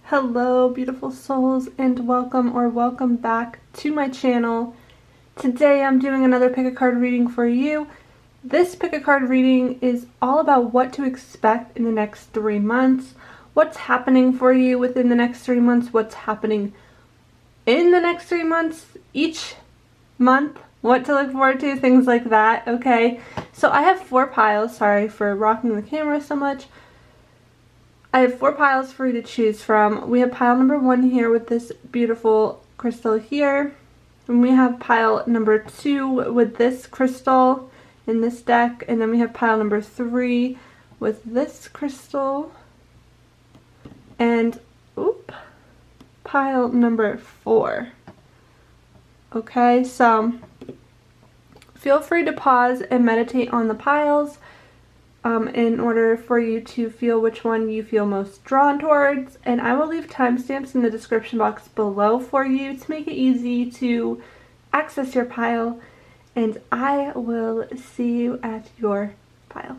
Hello beautiful souls, and welcome back to my channel. Today I'm doing another pick a card reading for you. This pick a card reading is all about what to expect in the next 3 months, what's happening for you within the next 3 months, what's happening in the next 3 months, each month, what to look forward to, things like that, okay? So I have 4 piles, sorry for rocking the camera so much. I have 4 piles for you to choose from. We have pile number 1 here with this beautiful crystal here. And we have pile number 2 with this crystal in this deck. And then we have pile number 3 with this crystal. And, pile number 4. Okay, so feel free to pause and meditate on the piles. In order for you to feel which one you feel most drawn towards, and I will leave timestamps in the description box below for you to make it easy to access your pile, and I will see you at your pile.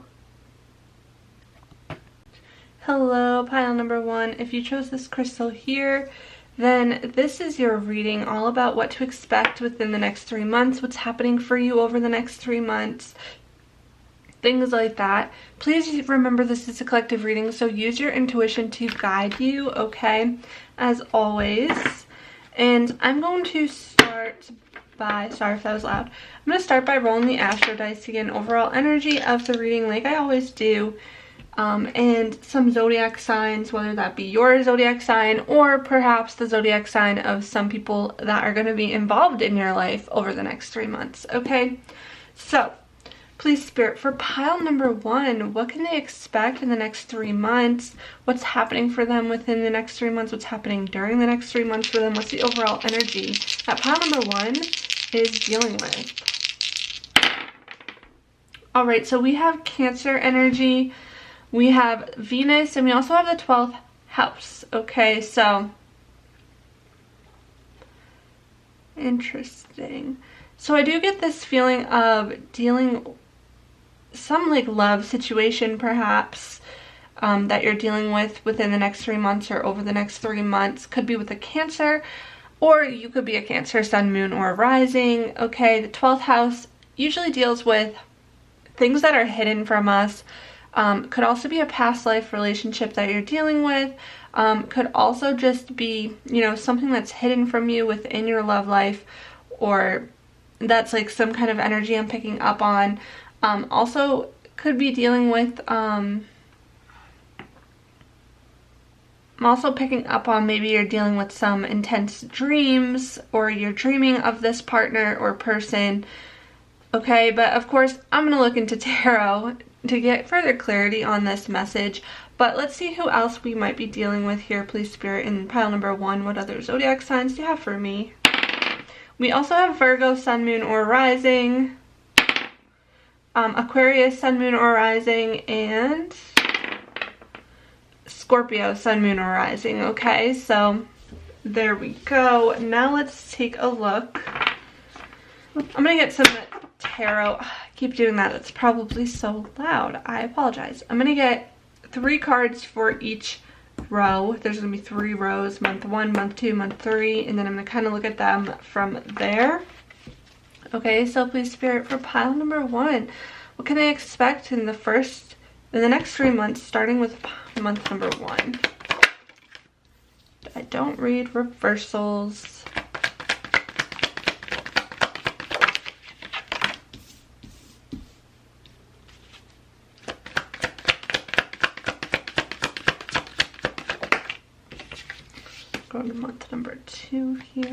Hello, pile number 1. If you chose this crystal here, then this is your reading all about what to expect within the next 3 months, what's happening for you over the next 3 months, things like that. Please remember this is a collective reading, so use your intuition to guide you, okay, as always. And I'm going to start by, sorry if that was loud, I'm going to start by rolling the astro dice to get an overall energy of the reading like I always do, and some zodiac signs, whether that be your zodiac sign or perhaps the zodiac sign of some people that are going to be involved in your life over the next 3 months, okay? So please, Spirit, for pile number 1, what can they expect in the next 3 months? What's happening for them within the next 3 months? What's happening during the next 3 months for them? What's the overall energy that pile number 1 is dealing with? Alright, so we have Cancer energy, we have Venus, and we also have the 12th house. Okay, so interesting. So I do get this feeling of dealing some like love situation perhaps that you're dealing with within the next 3 months or over the next 3 months. Could be with a Cancer, or you could be a Cancer, Sun, Moon, or Rising. Okay, the 12th house usually deals with things that are hidden from us. Could also be a past life relationship that you're dealing with. Could also just be, you know, something that's hidden from you within your love life, or that's like some kind of energy I'm picking up on. Also could be dealing with, I'm also picking up on maybe you're dealing with some intense dreams, or you're dreaming of this partner or person. Okay, but of course I'm going to look into tarot to get further clarity on this message. But let's see who else we might be dealing with here, please, Spirit, in pile number 1. What other zodiac signs do you have for me? We also have Virgo, Sun, Moon, or Rising, Aquarius, Sun, Moon, or Rising, and Scorpio, Sun, Moon, or Rising. Okay, so there we go. Now let's take a look. I'm going to get some tarot. I keep doing that. That's probably so loud. I apologize. I'm going to get 3 cards for each row. There's going to be 3 rows, month 1, month 2, month 3, and then I'm going to kind of look at them from there. Okay, so please, Spirit, for pile number 1, what can they expect in the next 3 months, starting with month number 1? I don't read reversals. Go to month number 2 here.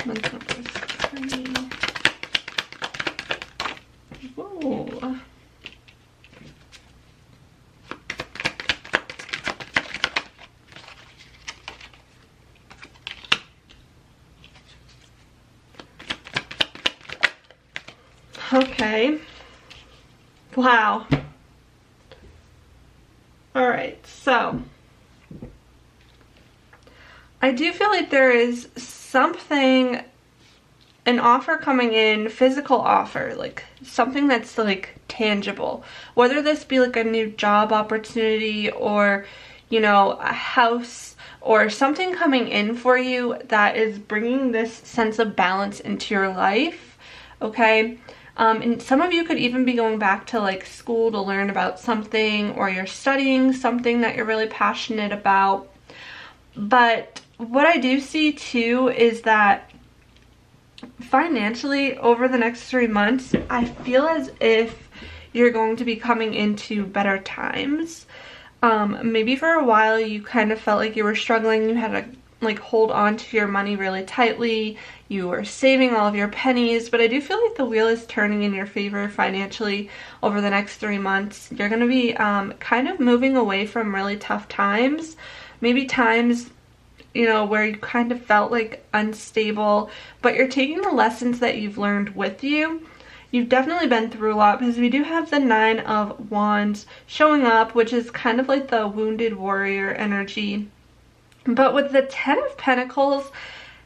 Month number 3. Whoa. Okay. Wow. All right, so I do feel like there is something, an offer coming in, physical offer, like something that's like tangible, whether this be like a new job opportunity or, you know, a house or something coming in for you that is bringing this sense of balance into your life. Okay. And some of you could even be going back to like school to learn about something, or you're studying something that you're really passionate about. But what I do see too is that financially over the next 3 months, I feel as if you're going to be coming into better times. Maybe for a while you kind of felt like you were struggling, you had to like hold on to your money really tightly, you were saving all of your pennies, but I do feel like the wheel is turning in your favor financially over the next 3 months. You're going to be kind of moving away from really tough times, maybe times, you know, where you kind of felt like unstable, but you're taking the lessons that you've learned with you. You've definitely been through a lot, because we do have the 9 of Wands showing up, which is kind of like the wounded warrior energy. But with the 10 of Pentacles,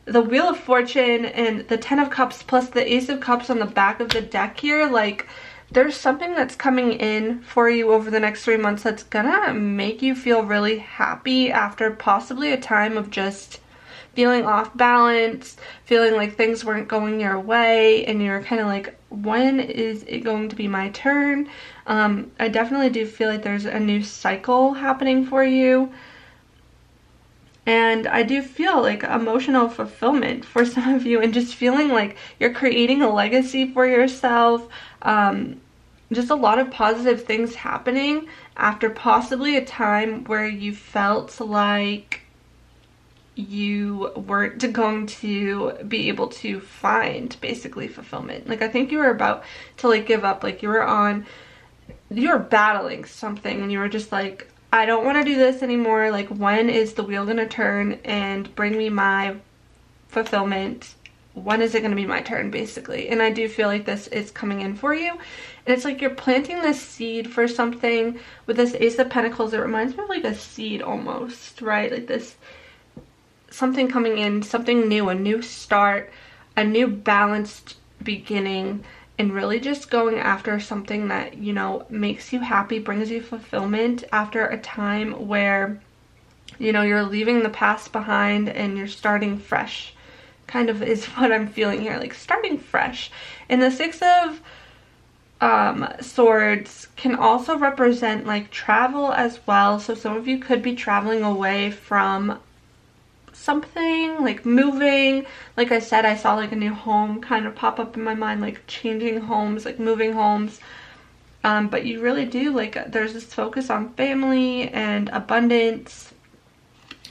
the Wheel of Fortune, and the 10 of Cups plus the Ace of Cups on the back of the deck here, like there's something that's coming in for you over the next 3 months that's gonna make you feel really happy after possibly a time of just feeling off balance, feeling like things weren't going your way, and you're kind of like, when is it going to be my turn? I definitely do feel like there's a new cycle happening for you. And I do feel like emotional fulfillment for some of you, and just feeling like you're creating a legacy for yourself. Just a lot of positive things happening after possibly a time where you felt like you weren't going to be able to find basically fulfillment. Like I think you were about to like give up, like you were battling something and you were just like, I don't want to do this anymore. Like, when is the wheel gonna turn and bring me my fulfillment? When is it gonna be my turn, basically? And I do feel like this is coming in for you. And it's like you're planting this seed for something. With this Ace of Pentacles, it reminds me of like a seed almost, right? Like this, something coming in, something new, a new start, a new balanced beginning. And really just going after something that, you know, makes you happy, brings you fulfillment after a time where, you know, you're leaving the past behind and you're starting fresh. Kind of is what I'm feeling here, like starting fresh. And the 6 of Swords can also represent like travel as well. So some of you could be traveling away from something, like moving. Like I said, I saw like a new home kind of pop up in my mind, like changing homes, like moving homes. But you really do, like there's this focus on family and abundance.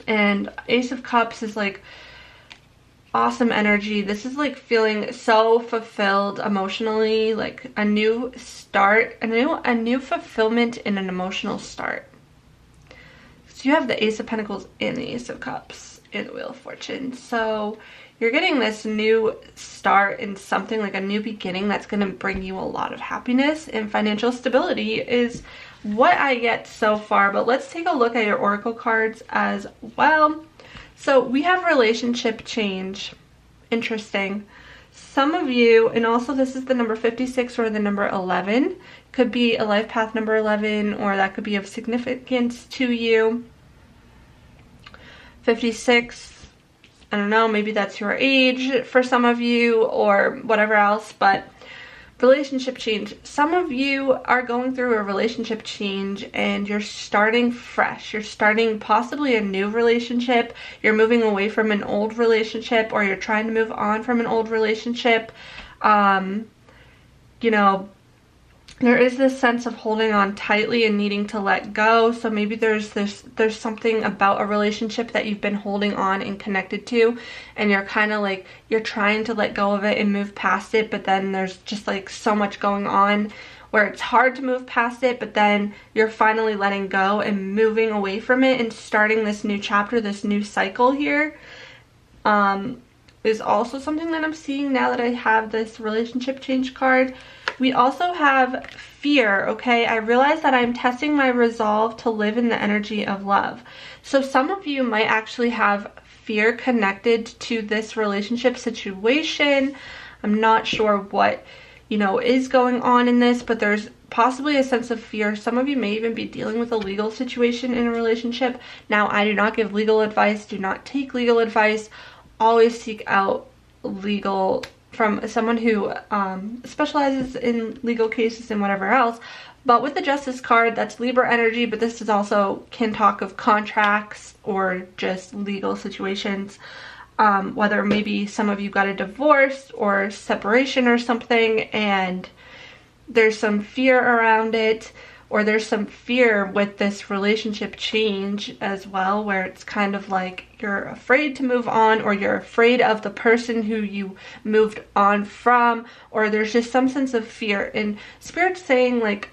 And Ace of Cups is like awesome energy. This is like feeling so fulfilled emotionally, like a new start, a new fulfillment in an emotional start. So you have the Ace of Pentacles and the Ace of Cups in the Wheel of Fortune. So you're getting this new start in something, like a new beginning that's going to bring you a lot of happiness, and financial stability is what I get so far. But let's take a look at your oracle cards as well. So we have relationship change. Interesting. Some of you, and also this is the number 56 or the number 11, could be a life path number 11, or that could be of significance to you. 56, I don't know, maybe that's your age for some of you or whatever else, but relationship change. Some of you are going through a relationship change and you're starting fresh. You're starting possibly a new relationship. You're moving away from an old relationship, or you're trying to move on from an old relationship. You know, there is this sense of holding on tightly and needing to let go. So maybe there's something about a relationship that you've been holding on and connected to, and you're kind of like, you're trying to let go of it and move past it, but then there's just like so much going on where it's hard to move past it, but then you're finally letting go and moving away from it and starting this new chapter, this new cycle here. Is also something that I'm seeing now that I have this relationship change card. We also have fear, okay? I realize that I'm testing my resolve to live in the energy of love. So some of you might actually have fear connected to this relationship situation. I'm not sure what, you know, is going on in this, but there's possibly a sense of fear. Some of you may even be dealing with a legal situation in a relationship. Now, I do not give legal advice. Do not take legal advice. Always seek out legal from someone who specializes in legal cases and whatever else. But with the Justice card, that's Libra energy, but this is also can talk of contracts or just legal situations. Whether maybe some of you got a divorce or separation or something, and there's some fear around it, or there's some fear with this relationship change as well, where it's kind of like you're afraid to move on, or you're afraid of the person who you moved on from, or there's just some sense of fear. And Spirit's saying, like,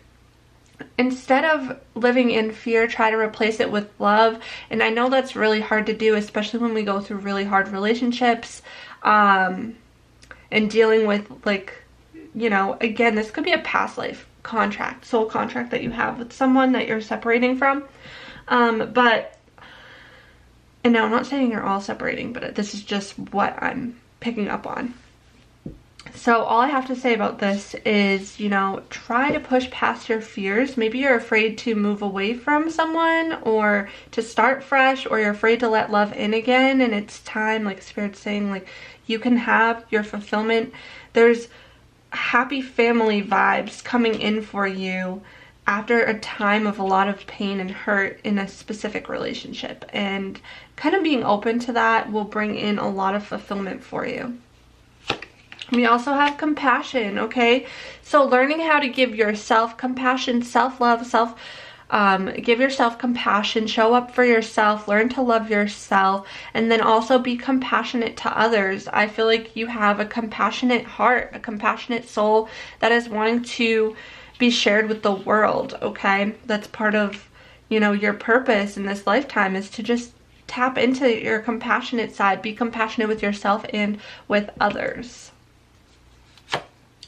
instead of living in fear, try to replace it with love. And I know that's really hard to do, especially when we go through really hard relationships, and dealing with, like, you know, again, this could be a past life contract, soul contract that you have with someone that you're separating from. But, and now I'm not saying you're all separating, but this is just what I'm picking up on. So all I have to say about this is, you know, try to push past your fears. Maybe you're afraid to move away from someone or to start fresh, or you're afraid to let love in again. And it's time, like Spirit's saying, like, you can have your fulfillment. There's happy family vibes coming in for you after a time of a lot of pain and hurt in a specific relationship. And kind of being open to that will bring in a lot of fulfillment for you. We also have compassion, okay? So learning how to give yourself compassion, self-love, give yourself compassion, show up for yourself, learn to love yourself, and then also be compassionate to others. I feel like you have a compassionate heart, a compassionate soul that is wanting to be shared with the world, okay? That's part of, you know, your purpose in this lifetime, is to just tap into your compassionate side, be compassionate with yourself and with others.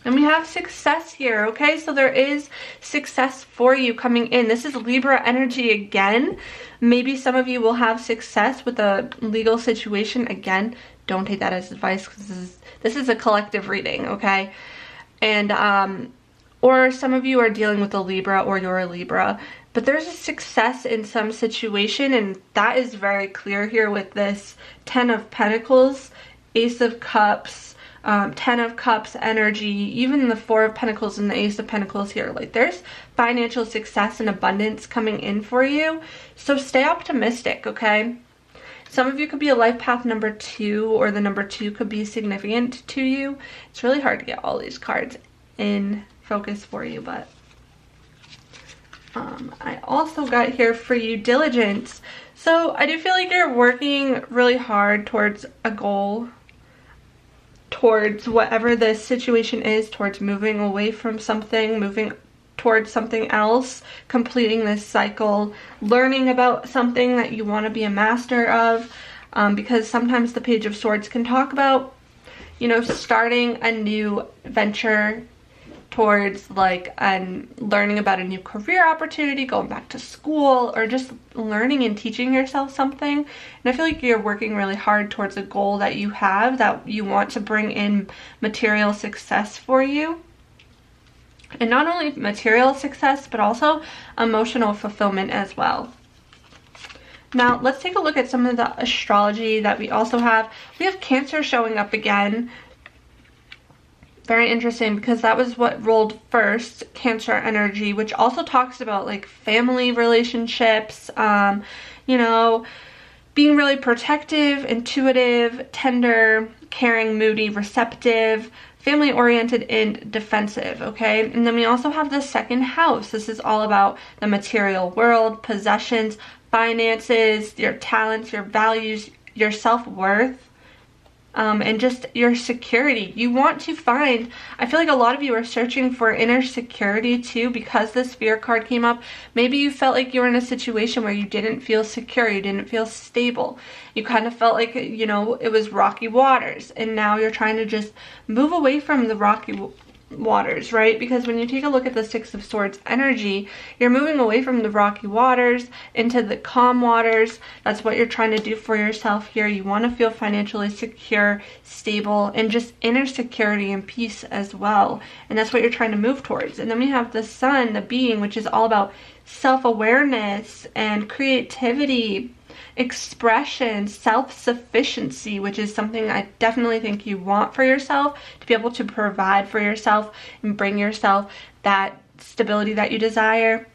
And we have success here, okay? So there is success for you coming in. This is Libra energy again. Maybe some of you will have success with a legal situation. Again, don't take that as advice, because this is a collective reading, okay? And, or some of you are dealing with a Libra, or you're a Libra. But there's a success in some situation, and that is very clear here with this 10 of Pentacles, Ace of Cups, 10 of Cups energy, even the 4 of Pentacles and the Ace of Pentacles here. Like, there's financial success and abundance coming in for you. So stay optimistic, okay? Some of you could be a life path number 2, or the number 2 could be significant to you. It's really hard to get all these cards in focus for you, but I also got here for you diligence. So I do feel like you're working really hard towards a goal, towards whatever the situation is, towards moving away from something, moving towards something else, completing this cycle, learning about something that you want to be a master of, because sometimes the Page of Swords can talk about, you know, starting a new venture towards, like, learning about a new career opportunity, going back to school, or just learning and teaching yourself something. And I feel like you're working really hard towards a goal that you have, that you want to bring in material success for you. And not only material success, but also emotional fulfillment as well. Now, let's take a look at some of the astrology that we also have. We have Cancer showing up again. Very interesting, because that was what rolled first, Cancer energy, which also talks about, like, family relationships, you know, being really protective, intuitive, tender, caring, moody, receptive, family oriented, and defensive, okay? And then we also have the second house. This is all about the material world, possessions, finances, your talents, your values, your self-worth. And just your security. You want to find, I feel like a lot of you are searching for inner security too, because this fear card came up. Maybe you felt like you were in a situation where you didn't feel secure, you didn't feel stable. You kind of felt like, you know, it was rocky waters, and now you're trying to just move away from the rocky waters, right? Because when you take a look at the Six of Swords energy, you're moving away from the rocky waters into the calm waters. That's what you're trying to do for yourself here. You want to feel financially secure, stable, and just inner security and peace as well. And that's what you're trying to move towards. And then we have the Sun, the being, which is all about self-awareness and creativity, expression, self-sufficiency, which is something I definitely think you want for yourself, to be able to provide for yourself and bring yourself that stability that you desire.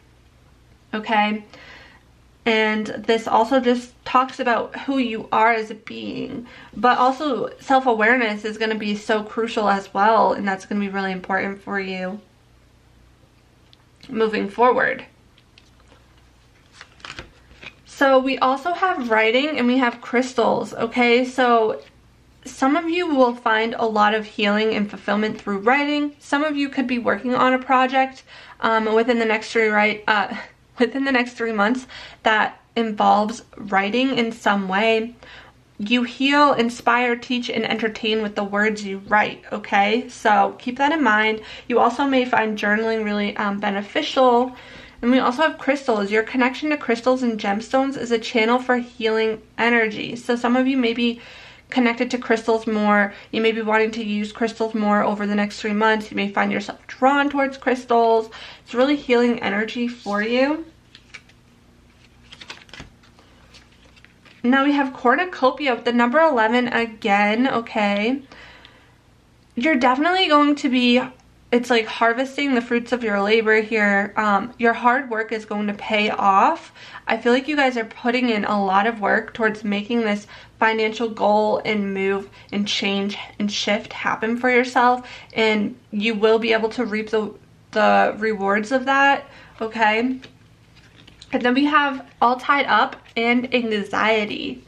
Okay, and this also just talks about who you are as a being, but also self-awareness is going to be so crucial as well, and that's going to be really important for you moving forward. So we also have writing and we have crystals, okay? So some of you will find a lot of healing and fulfillment through writing. Some of you could be working on a project within the next 3 months that involves writing in some way. You heal, inspire, teach, and entertain with the words you write, okay? So keep that in mind. You also may find journaling really beneficial. And we also have crystals. Your connection to crystals and gemstones is a channel for healing energy. So some of you may be connected to crystals more. You may be wanting to use crystals more over the next 3 months. You may find yourself drawn towards crystals. It's really healing energy for you. Now we have cornucopia with the number 11 again, okay? You're definitely going to be, it's like harvesting the fruits of your labor here. Your hard work is going to pay off. I feel like you guys are putting in a lot of work towards making this financial goal and move and change and shift happen for yourself, and you will be able to reap the rewards of that, okay? And then we have all tied up and anxiety.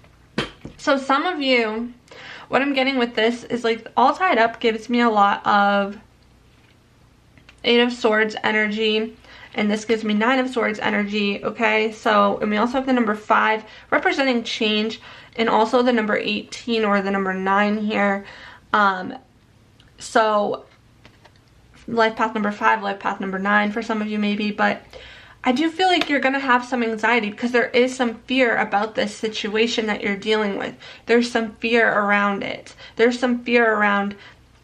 So some of you, what I'm getting with this is like all tied up gives me a lot of 8 of Swords energy, and this gives me 9 of Swords energy, okay? So, and we also have the number 5 representing change, and also the number 18 or the number 9 here. So life path number 5, life path number 9 for some of you maybe, but I do feel like you're going to have some anxiety because there is some fear about this situation that you're dealing with. There's some fear around it. There's some fear around,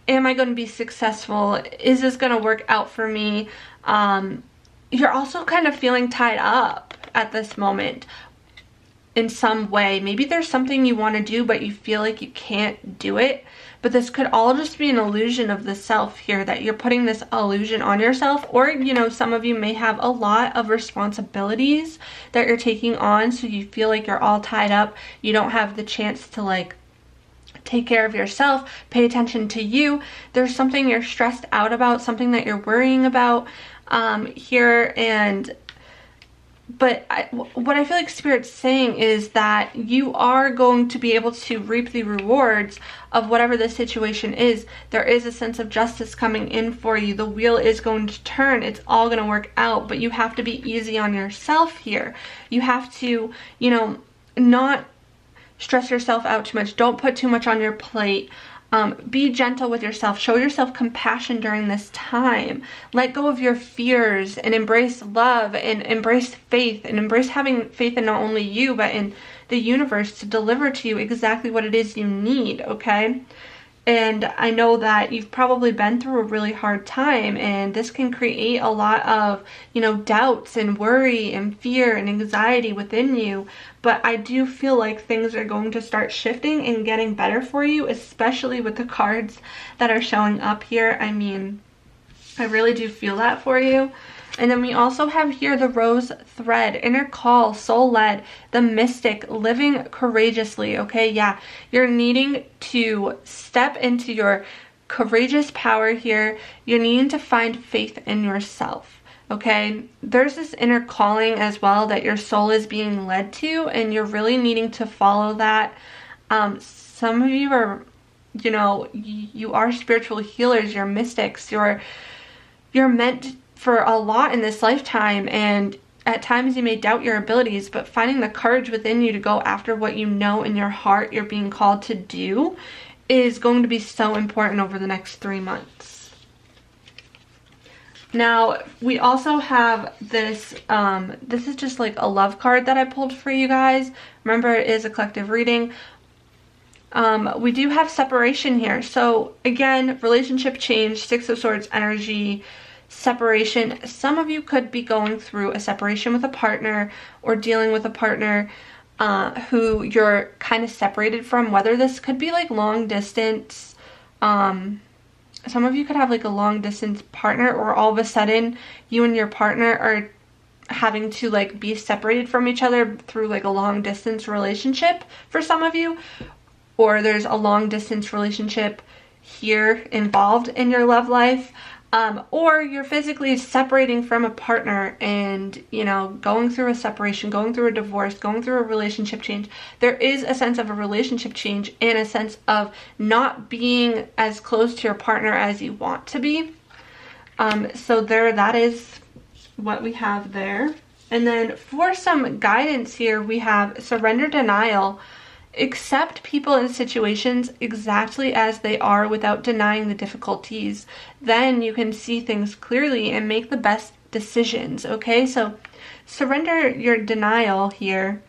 am I going to be successful? Is this going to work out for me? You're also kind of feeling tied up at this moment in some way. Maybe there's something you want to do, but you feel like you can't do it. But this could all just be an illusion of the self here, that you're putting this illusion on yourself. Or, you know, some of you may have a lot of responsibilities that you're taking on, so you feel like you're all tied up. You don't have the chance to, like, take care of yourself, pay attention to you. There's something you're stressed out about, something that you're worrying about here. But what I feel like Spirit's saying is that you are going to be able to reap the rewards of whatever the situation is. There is a sense of justice coming in for you. The wheel is going to turn. It's all going to work out, but you have to be easy on yourself here. You have to, you know, not stress yourself out too much. Don't put too much on your plate. Be gentle with yourself. Show yourself compassion during this time. Let go of your fears and embrace love and embrace faith, and embrace having faith in not only you but in the universe to deliver to you exactly what it is you need, okay? And I know that you've probably been through a really hard time, and this can create a lot of, you know, doubts and worry and fear and anxiety within you. But I do feel like things are going to start shifting and getting better for you, especially with the cards that are showing up here. I mean, I really do feel that for you. And then we also have here the rose thread, inner call, soul-led, the mystic, living courageously, okay? Yeah, you're needing to step into your courageous power here. You're needing to find faith in yourself, okay? There's this inner calling as well that your soul is being led to, and you're really needing to follow that. Some of you are, you know, you are spiritual healers, you're mystics, you're meant for a lot in this lifetime, and at times you may doubt your abilities, but finding the courage within you to go after what you know in your heart you're being called to do is going to be so important over the next 3 months. Now, we also have this, this is just like a love card that I pulled for you guys. Remember, it is a collective reading. We do have separation here. So again, relationship change, Six of Swords energy, separation. Some of you could be going through a separation with a partner or dealing with a partner who you're kind of separated from, whether this could be like long distance. Some of you could have like a long distance partner, or all of a sudden you and your partner are having to like be separated from each other through like a long distance relationship for some of you, or there's a long distance relationship here involved in your love life. Or you're physically separating from a partner and, you know, going through a separation, going through a divorce, going through a relationship change. There is a sense of a relationship change and a sense of not being as close to your partner as you want to be. So that is what we have there. And then for some guidance here, we have surrender, denial. Accept people and situations exactly as they are without denying the difficulties. Then you can see things clearly and make the best decisions, okay? So surrender your denial here.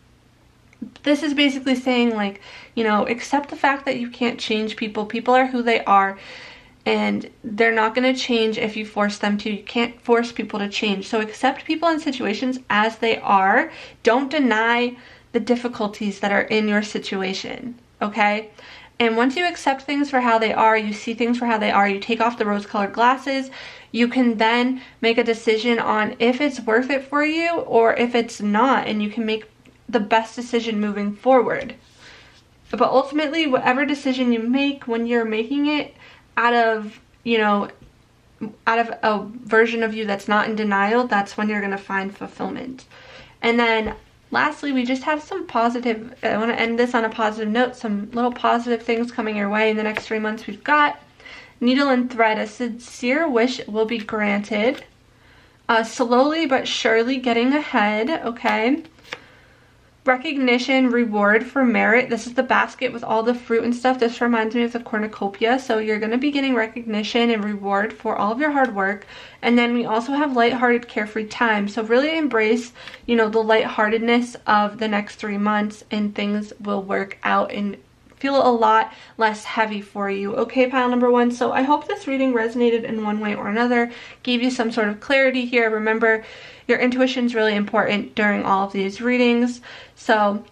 This is basically saying, like, you know, accept the fact that you can't change people. People are who they are, and they're not going to change if you force them to. You can't force people to change. So accept people and situations as they are. Don't deny the difficulties that are in your situation, okay? And once you accept things for how they are, you see things for how they are, you take off the rose-colored glasses, you can then make a decision on if it's worth it for you or if it's not, and you can make the best decision moving forward. But ultimately, whatever decision you make, when you're making it out of, you know, out of a version of you that's not in denial, that's when you're going to find fulfillment. And then lastly, we just have some positive, I want to end this on a positive note, some little positive things coming your way in the next 3 months. We've got needle and thread. A sincere wish will be granted. Slowly but surely getting ahead, okay? Recognition, reward for merit. This is the basket with all the fruit and stuff. This reminds me of the cornucopia. So you're going to be getting recognition and reward for all of your hard work. And then we also have lighthearted, carefree time. So really embrace, you know, the lightheartedness of the next 3 months, and things will work out and feel a lot less heavy for you. Okay, pile number 1. So I hope this reading resonated in one way or another, gave you some sort of clarity here. Remember, your intuition is really important during all of these readings. So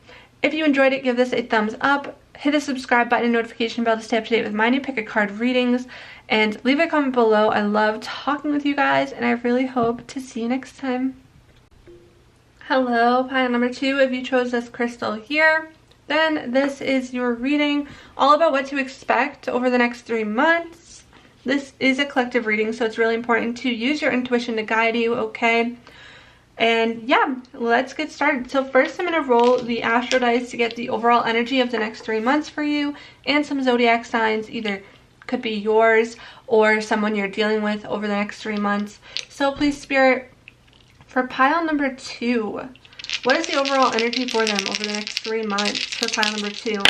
if you enjoyed it, give this a thumbs up. Hit the subscribe button and notification bell to stay up to date with my new pick a card readings. And leave a comment below. I love talking with you guys, and I really hope to see you next time. Hello, pile number 2. If you chose this crystal here, then this is your reading all about what to expect over the next 3 months. This is a collective reading, so it's really important to use your intuition to guide you, okay? And yeah, let's get started. So first I'm going to roll the astro dice to get the overall energy of the next 3 months for you, and some zodiac signs, either could be yours or someone you're dealing with over the next 3 months. So please, Spirit, for pile number 2, what is the overall energy for them over the next 3 months for pile number 2?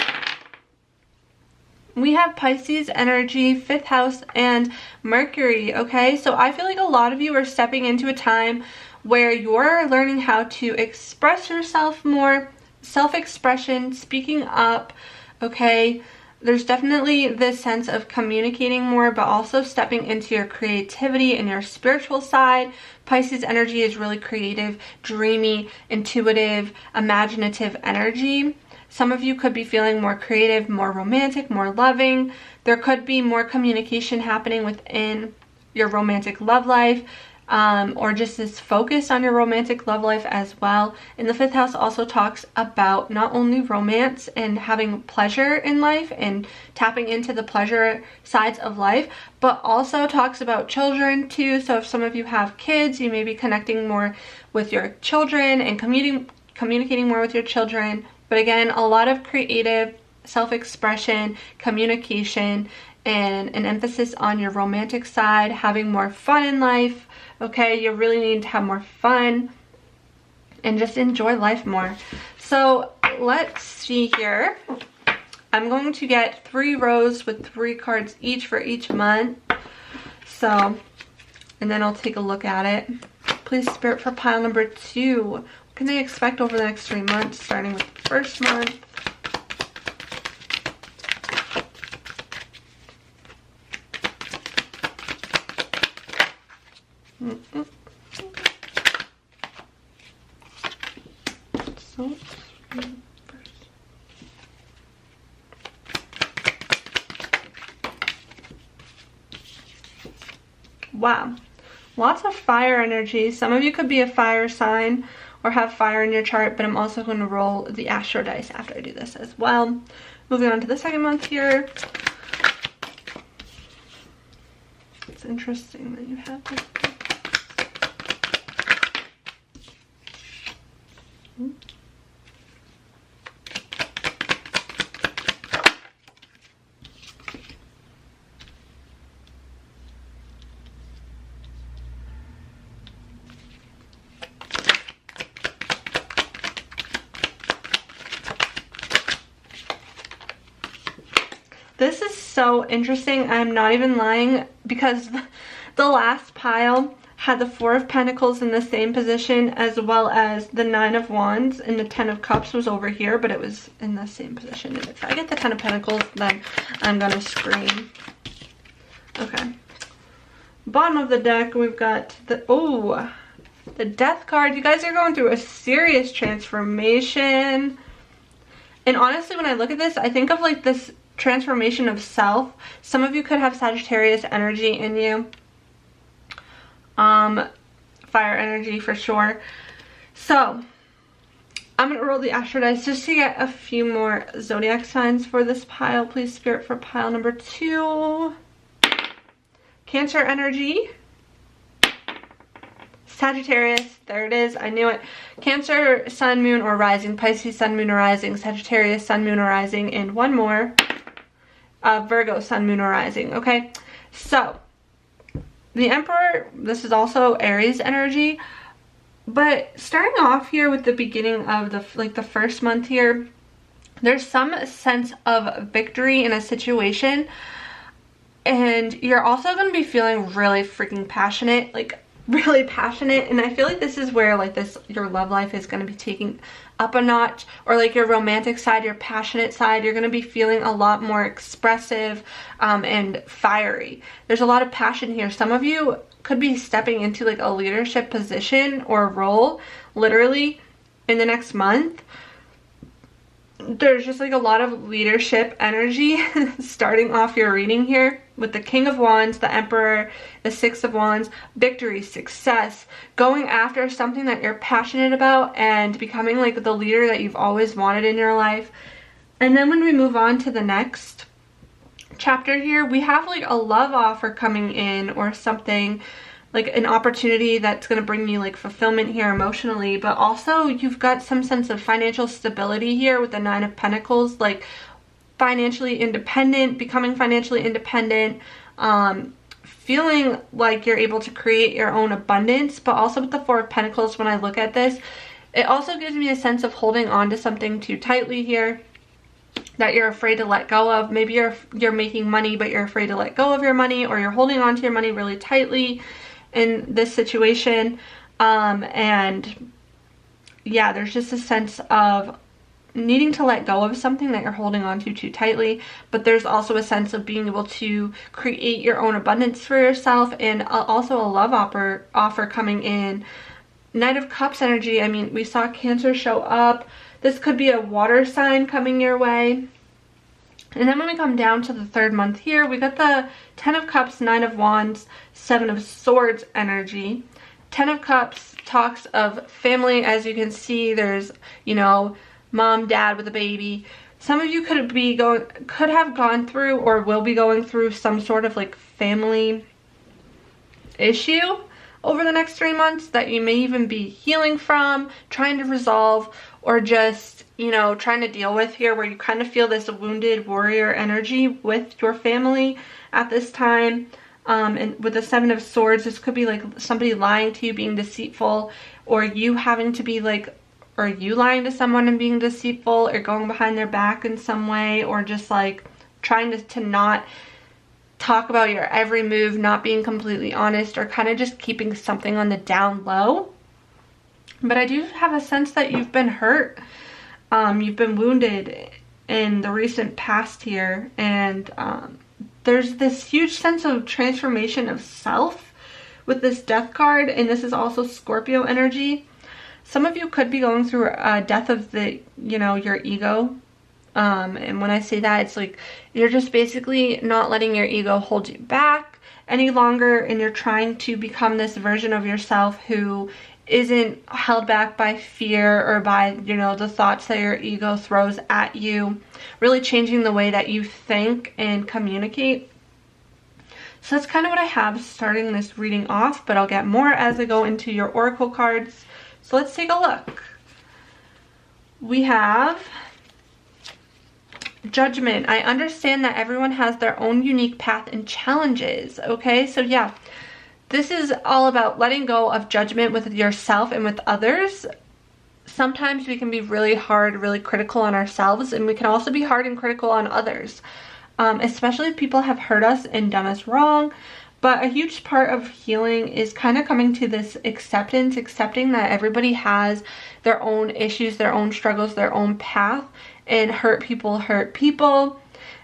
We have Pisces energy, 5th house, and Mercury, okay? So I feel like a lot of you are stepping into a time where you're learning how to express yourself more, self-expression, speaking up, okay? There's definitely this sense of communicating more, but also stepping into your creativity and your spiritual side. Pisces energy is really creative, dreamy, intuitive, imaginative energy. Some of you could be feeling more creative, more romantic, more loving. There could be more communication happening within your romantic love life, or just this focus on your romantic love life as well. And the 5th house also talks about not only romance and having pleasure in life and tapping into the pleasure sides of life, but also talks about children too. So if some of you have kids, you may be connecting more with your children and communicating more with your children. But again, a lot of creative self-expression, communication, and an emphasis on your romantic side, having more fun in life. Okay, you really need to have more fun and just enjoy life more. So let's see here. I'm going to get 3 rows with 3 cards each for each month. So and then I'll take a look at it. Please, Spirit, for pile number 2. What can they expect over the next 3 months, starting with the first month? So, wow, lots of fire energy. Some of you could be a fire sign or have fire in your chart, but I'm also going to roll the astro dice after I do this as well. Moving on to the second month here. It's interesting that you have this. This is so interesting. I'm not even lying, because the last pile had the 4 of Pentacles in the same position, as well as the 9 of Wands, and the 10 of Cups was over here, but it was in the same position. And if I get the 10 of Pentacles, then I'm gonna scream. Okay. Bottom of the deck, we've got the Death card. You guys are going through a serious transformation. And honestly, when I look at this, I think of like this transformation of self. Some of you could have Sagittarius energy in you. Fire energy for sure. So I'm gonna roll the astro dice just to get a few more zodiac signs for this pile. Please, Spirit, for pile number 2. Cancer energy. Sagittarius, there it is, I knew it. Cancer, Sun, Moon, or Rising. Pisces, Sun, Moon, or Rising. Sagittarius, Sun, Moon, or Rising. And one more. Virgo, Sun, Moon, or Rising. Okay, so the Emperor, this is also Aries energy, but starting off here with the beginning of the first month here, there's some sense of victory in a situation, and you're also going to be feeling really freaking passionate, like really passionate. And I feel like this is where like your love life is going to be taking up a notch, or like your romantic side, your passionate side. You're going to be feeling a lot more expressive and fiery. There's a lot of passion here. Some of you could be stepping into like a leadership position or role literally in the next month. There's just like a lot of leadership energy starting off your reading here with the King of Wands, the Emperor, the 6 of Wands, victory, success, going after something that you're passionate about and becoming like the leader that you've always wanted in your life. And then when we move on to the next chapter here, we have like a love offer coming in, or something like an opportunity that's going to bring you like fulfillment here emotionally, but also you've got some sense of financial stability here with the 9 of Pentacles, like financially independent, becoming financially independent, feeling like you're able to create your own abundance. But also with the 4 of Pentacles, when I look at this, it also gives me a sense of holding on to something too tightly here that you're afraid to let go of. Maybe you're making money, but you're afraid to let go of your money, or you're holding on to your money really tightly in this situation. And yeah, there's just a sense of needing to let go of something that you're holding on to too tightly, but there's also a sense of being able to create your own abundance for yourself, and also a love offer coming in. Knight of Cups energy. I mean, we saw Cancer show up. This could be a water sign coming your way. And then when we come down to the third month here, we got the 10 of Cups, 9 of Wands, 7 of Swords energy. 10 of Cups talks of family. As you can see, there's, you know, mom, dad with a baby. Some of you could have gone through or will be going through some sort of like family issue over the next 3 months that you may even be healing from, trying to resolve, or just, you know, trying to deal with here, where you kind of feel this wounded warrior energy with your family at this time. And with the 7 of Swords, this could be like somebody lying to you, being deceitful, or you having to be like, or you lying to someone and being deceitful, or going behind their back in some way, or just like trying to not talk about your every move, not being completely honest, or kind of just keeping something on the down low. But I do have a sense that you've been hurt. You've been wounded in the recent past here. And there's this huge sense of transformation of self with this death card. And this is also Scorpio energy. Some of you could be going through a death of the, your ego. And when I say that, it's like you're just basically not letting your ego hold you back any longer, and you're trying to become this version of yourself who isn't held back by fear or by, the thoughts that your ego throws at you. Really changing the way that you think and communicate. So that's kind of what I have starting this reading off, but I'll get more as I go into your oracle cards. So let's take a look. We have Judgment. I understand that everyone has their own unique path and challenges. Okay, so yeah, this is all about letting go of judgment with yourself and with others. Sometimes we can be really hard, really critical on ourselves, and we can also be hard and critical on others, especially if people have hurt us and done us wrong. But a huge part of healing is kind of coming to this acceptance, accepting that everybody has their own issues, their own struggles, their own path, and hurt people.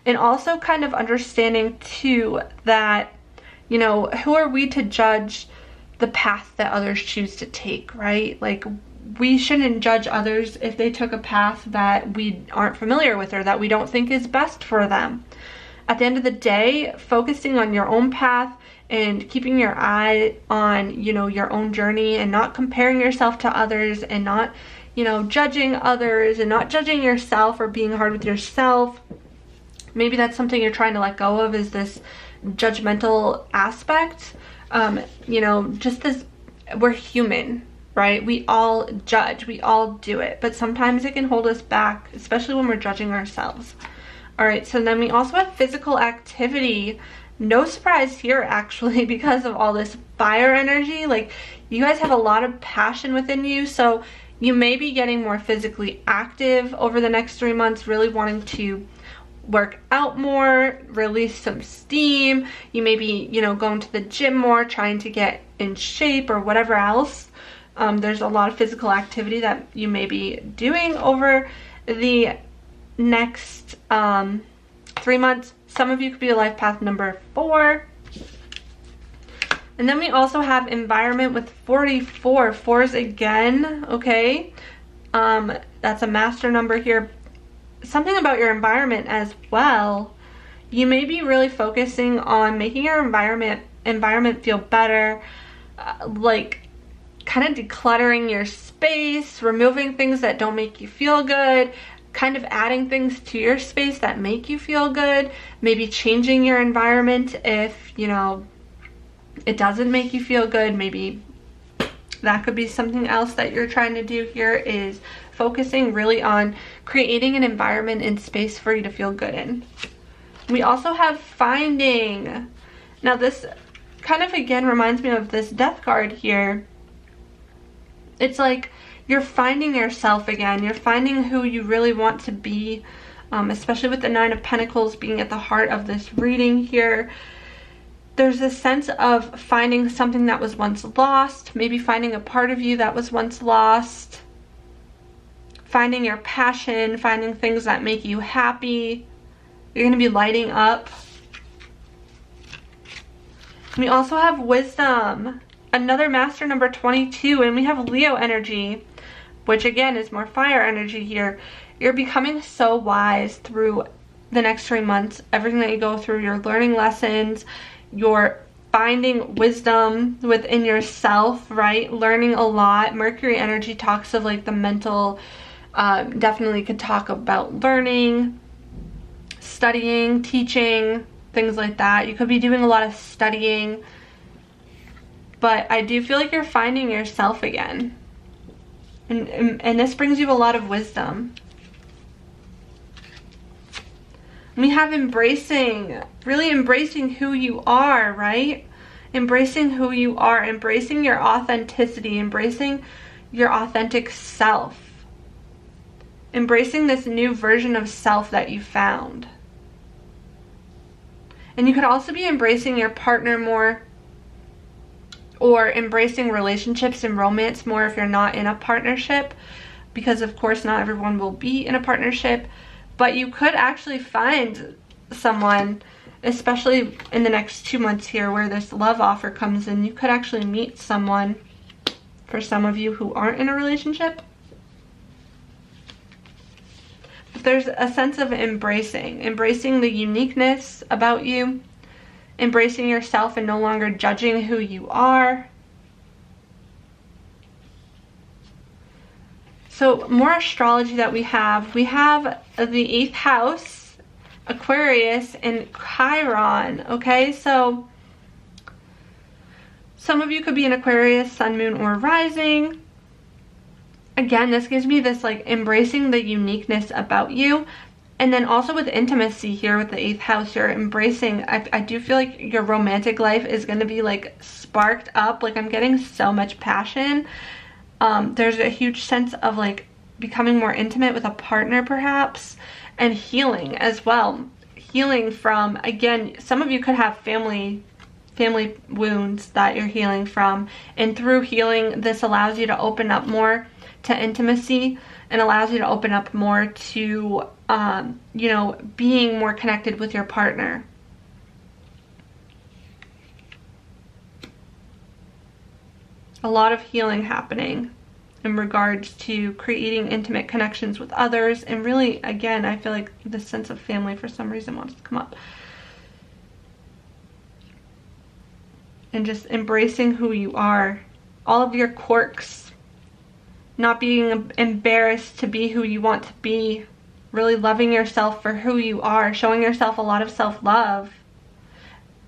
And also kind of understanding too that, who are we to judge the path that others choose to take, right? Like, we shouldn't judge others if they took a path that we aren't familiar with or that we don't think is best for them. At the end of the day, focusing on your own path and keeping your eye on, your own journey, and not comparing yourself to others, and not, judging others, and not judging yourself or being hard with yourself. Maybe that's something you're trying to let go of, is this judgmental aspect. Just this, we're human, right? We all judge, we all do it, but sometimes it can hold us back, especially when we're judging ourselves. All right, so then we also have physical activity. No surprise here, actually, because of all this fire energy. Like, you guys have a lot of passion within you, so you may be getting more physically active over the next 3 months, really wanting to work out more, release some steam. You may be, going to the gym more, trying to get in shape or whatever else. There's a lot of physical activity that you may be doing over the next 3 months. Some of you could be a life path number 4. And then we also have environment with 44. 4s again, okay? That's a master number here. Something about your environment as well. You may be really focusing on making your environment feel better, like kind of decluttering your space, removing things that don't make you feel good, kind of adding things to your space that make you feel good, maybe changing your environment if, it doesn't make you feel good. Maybe that could be something else that you're trying to do here, is focusing really on creating an environment and space for you to feel good in. We also have finding. Now this kind of again reminds me of this death card here. It's like you're finding yourself again. You're finding who you really want to be, especially with the 9 of Pentacles being at the heart of this reading here. There's a sense of finding something that was once lost, maybe finding a part of you that was once lost, finding your passion, finding things that make you happy. You're going to be lighting up. We also have wisdom, another master number 22, and we have Leo energy, which again is more fire energy here. You're becoming so wise through the next 3 months. Everything that you go through, you're learning lessons, you're finding wisdom within yourself, right? Learning a lot. Mercury energy talks of like the mental, definitely could talk about learning, studying, teaching, things like that. You could be doing a lot of studying, but I do feel like you're finding yourself again. And this brings you a lot of wisdom. We have embracing, really embracing who you are, right? Embracing who you are, embracing your authenticity, embracing your authentic self. Embracing this new version of self that you found. And you could also be embracing your partner more, or embracing relationships and romance more if you're not in a partnership, because of course not everyone will be in a partnership, but you could actually find someone, especially in the next 2 months here where this love offer comes in. You could actually meet someone, for some of you who aren't in a relationship. But there's a sense of embracing the uniqueness about you, embracing yourself and no longer judging who you are. So more astrology that we have the 8th house, Aquarius, and Chiron. Okay, so some of you could be an Aquarius, sun, moon, or rising. Again, this gives me this like embracing the uniqueness about you. And then also with intimacy here with the 8th house, you're embracing, I do feel like your romantic life is going to be like sparked up. Like I'm getting so much passion. There's a huge sense of like becoming more intimate with a partner perhaps, and healing as well. Healing from, again, some of you could have family wounds that you're healing from. And through healing, this allows you to open up more to intimacy and allows you to open up more to, you know, being more connected with your partner. A lot of healing happening in regards to creating intimate connections with others. And really, again, I feel like the sense of family for some reason wants to come up. And just embracing who you are. All of your quirks. Not being embarrassed to be who you want to be. Really loving yourself for who you are. Showing yourself a lot of self-love.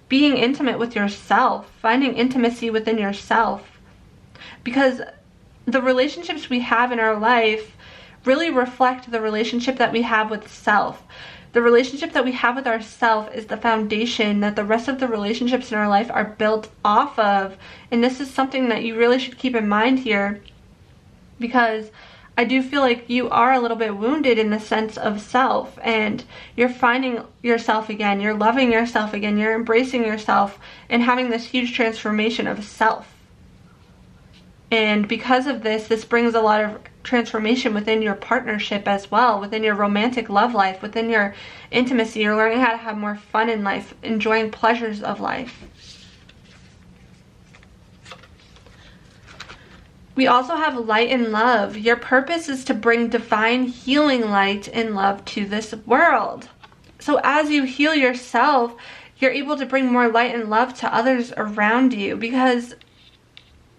Being intimate with yourself. Finding intimacy within yourself. Because the relationships we have in our life really reflect the relationship that we have with self. The relationship that we have with ourself is the foundation that the rest of the relationships in our life are built off of. And this is something that you really should keep in mind here, because I do feel like you are a little bit wounded in the sense of self, and you're finding yourself again, you're loving yourself again, you're embracing yourself and having this huge transformation of self. And because of this, this brings a lot of transformation within your partnership as well, within your romantic love life, within your intimacy. You're learning how to have more fun in life, enjoying pleasures of life. We also have light and love. Your purpose is to bring divine healing light and love to this world. So as you heal yourself, you're able to bring more light and love to others around you, because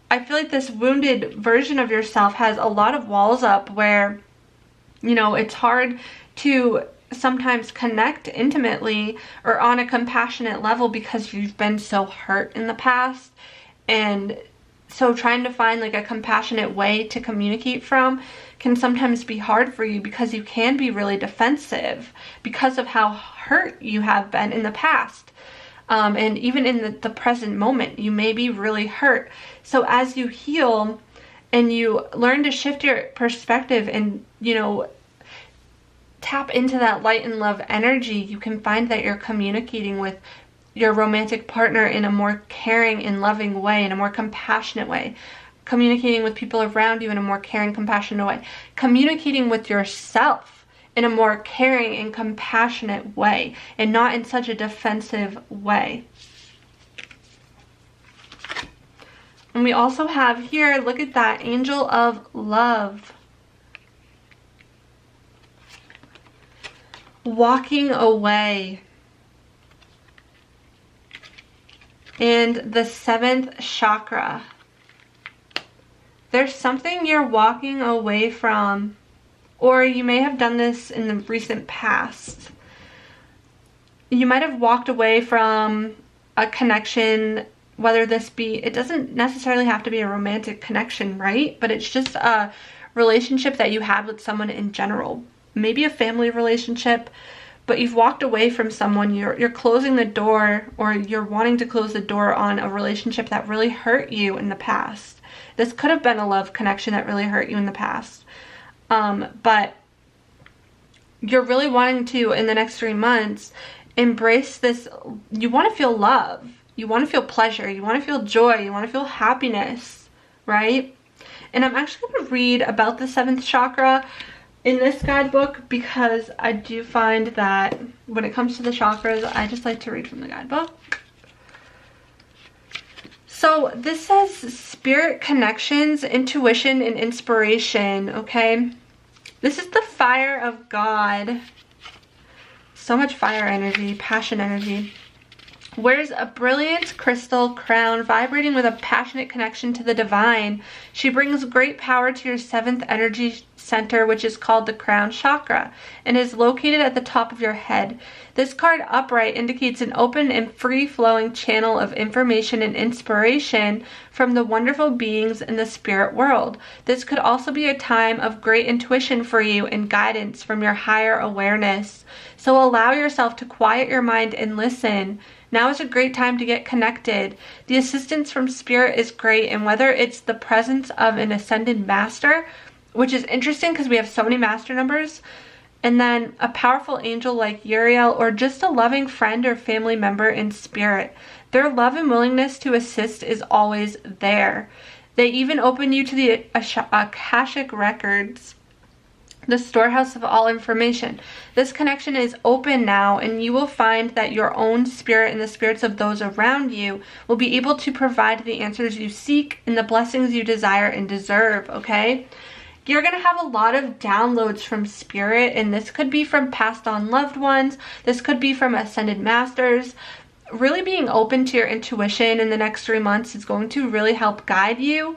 I feel like this wounded version of yourself has a lot of walls up where, you know, it's hard to sometimes connect intimately or on a compassionate level because you've been so hurt in the past. And so trying to find like a compassionate way to communicate from can sometimes be hard for you, because you can be really defensive because of how hurt you have been in the past. And even in the present moment, you may be really hurt. So as you heal and you learn to shift your perspective and, you know, tap into that light and love energy, you can find that you're communicating with your romantic partner in a more caring and loving way, in a more compassionate way. Communicating with people around you in a more caring, compassionate way. Communicating with yourself in a more caring and compassionate way, and not in such a defensive way. And we also have here, look at that, angel of love. Walking away. And the 7th chakra. There's something you're walking away from, or you may have done this in the recent past. You might have walked away from a connection, whether this be, it doesn't necessarily have to be a romantic connection, right? But it's just a relationship that you had with someone in general. Maybe a family relationship, but you've walked away from someone, you're closing the door, or you're wanting to close the door on a relationship that really hurt you in the past. This could have been a love connection that really hurt you in the past. But you're really wanting to, in the next 3 months, embrace this. You want to feel love. You want to feel pleasure. You want to feel joy. You want to feel happiness, right? And I'm actually going to read about the 7th chakra in this guidebook because I do find that when it comes to the chakras, I just like to read from the guidebook. So this says spirit connections, intuition, and inspiration, okay? This is the fire of God. So much fire energy, passion energy. Wears a brilliant crystal crown vibrating with a passionate connection to the divine. She brings great power to your 7th energy center, which is called the crown chakra, and is located at the top of your head. This card upright indicates an open and free-flowing channel of information and inspiration from the wonderful beings in the spirit world. This could also be a time of great intuition for you and guidance from your higher awareness. So allow yourself to quiet your mind and listen. Now is a great time to get connected. The assistance from spirit is great, and whether it's the presence of an ascended master, which is interesting because we have so many master numbers, and then a powerful angel like Uriel, or just a loving friend or family member in spirit, their love and willingness to assist is always there. They even open you to the Akashic records, the storehouse of all information. This connection is open now, and you will find that your own spirit and the spirits of those around you will be able to provide the answers you seek and the blessings you desire and deserve, okay? You're going to have a lot of downloads from spirit, and this could be from passed on loved ones. This could be from ascended masters. Really being open to your intuition in the next 3 months is going to really help guide you,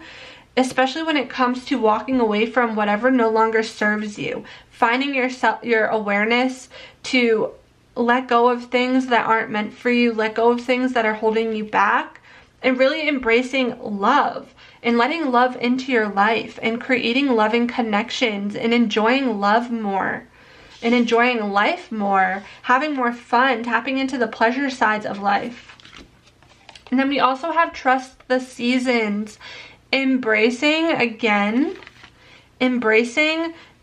especially when it comes to walking away from whatever no longer serves you. Finding your awareness to let go of things that aren't meant for you, let go of things that are holding you back, and really embracing love and letting love into your life and creating loving connections and enjoying love more and enjoying life more, having more fun, tapping into the pleasure sides of life. And then we also have trust the seasons. Embracing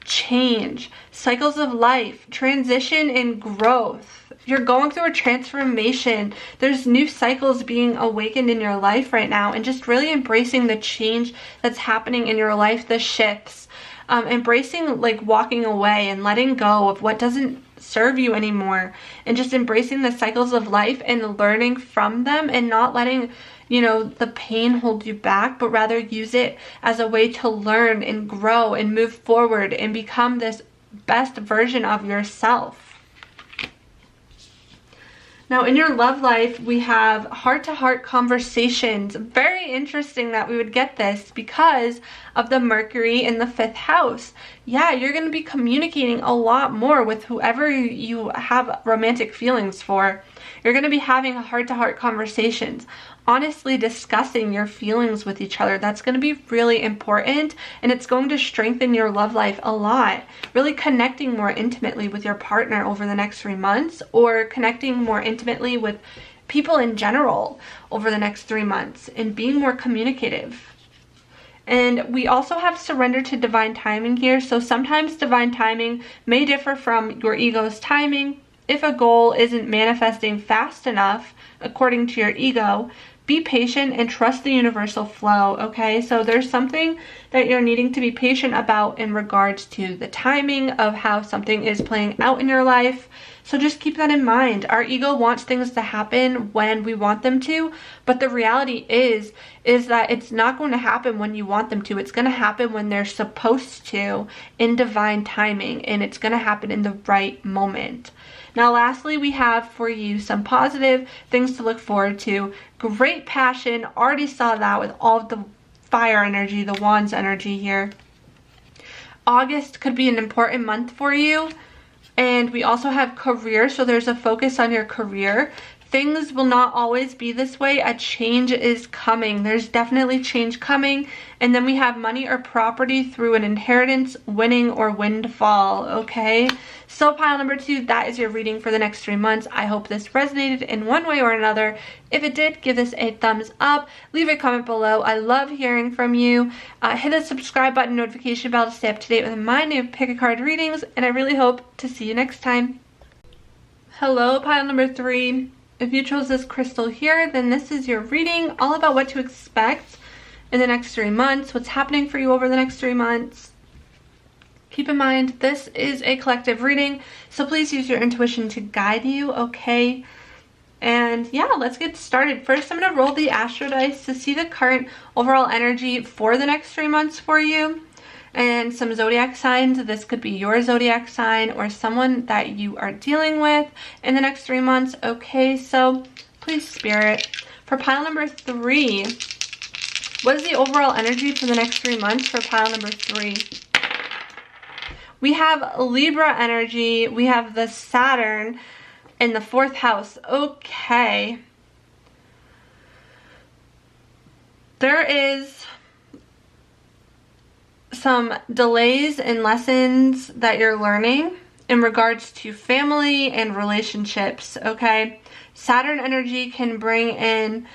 change, cycles of life, transition and growth. You're going through a transformation. There's new cycles being awakened in your life right now, and just really embracing the change that's happening in your life, the shifts. Embracing like walking away and letting go of what doesn't serve you anymore, and just embracing the cycles of life and learning from them, and not letting the pain hold you back, but rather use it as a way to learn and grow and move forward and become this best version of yourself. Now in your love life, we have heart-to-heart conversations. Very interesting that we would get this because of the Mercury in the 5th house. Yeah, you're going to be communicating a lot more with whoever you have romantic feelings for. You're going to be having heart-to-heart conversations, honestly discussing your feelings with each other. That's going to be really important, and it's going to strengthen your love life a lot. Really connecting more intimately with your partner over the next 3 months, or connecting more intimately with people in general over the next 3 months, and being more communicative. And we also have surrender to divine timing here. So sometimes divine timing may differ from your ego's timing. If a goal isn't manifesting fast enough according to your ego, be patient and trust the universal flow, okay? So there's something that you're needing to be patient about in regards to the timing of how something is playing out in your life. So just keep that in mind. Our ego wants things to happen when we want them to, but the reality is that it's not going to happen when you want them to. It's going to happen when they're supposed to, in divine timing, and it's going to happen in the right moment. Now lastly, we have for you some positive things to look forward to. Great passion. Already saw that with all of the fire energy, the wands energy here. August could be an important month for you. And we also have career, so there's a focus on your career. Things will not always be this way. A change is coming. There's definitely change coming. And then we have money or property through an inheritance, winning, or windfall, okay? So pile number 2, that is your reading for the next 3 months. I hope this resonated in one way or another. If it did, give this a thumbs up. Leave a comment below. I love hearing from you. Hit the subscribe button, notification bell to stay up to date with my new pick a card readings. And I really hope to see you next time. Hello, pile number 3. If you chose this crystal here, then this is your reading all about what to expect in the next 3 months, what's happening for you over the next 3 months. Keep in mind, this is a collective reading, so please use your intuition to guide you, okay? And yeah, let's get started. First, I'm going to roll the astro dice to see the current overall energy for the next 3 months for you. And some zodiac signs. This could be your zodiac sign or someone that you are dealing with in the next 3 months. Okay, so please, Spirit. For pile number 3, what is the overall energy for the next 3 months for pile number 3? We have Libra energy. We have the Saturn in the 4th house. Okay. There is some delays in lessons that you're learning in regards to family and relationships, okay? Saturn energy can bring in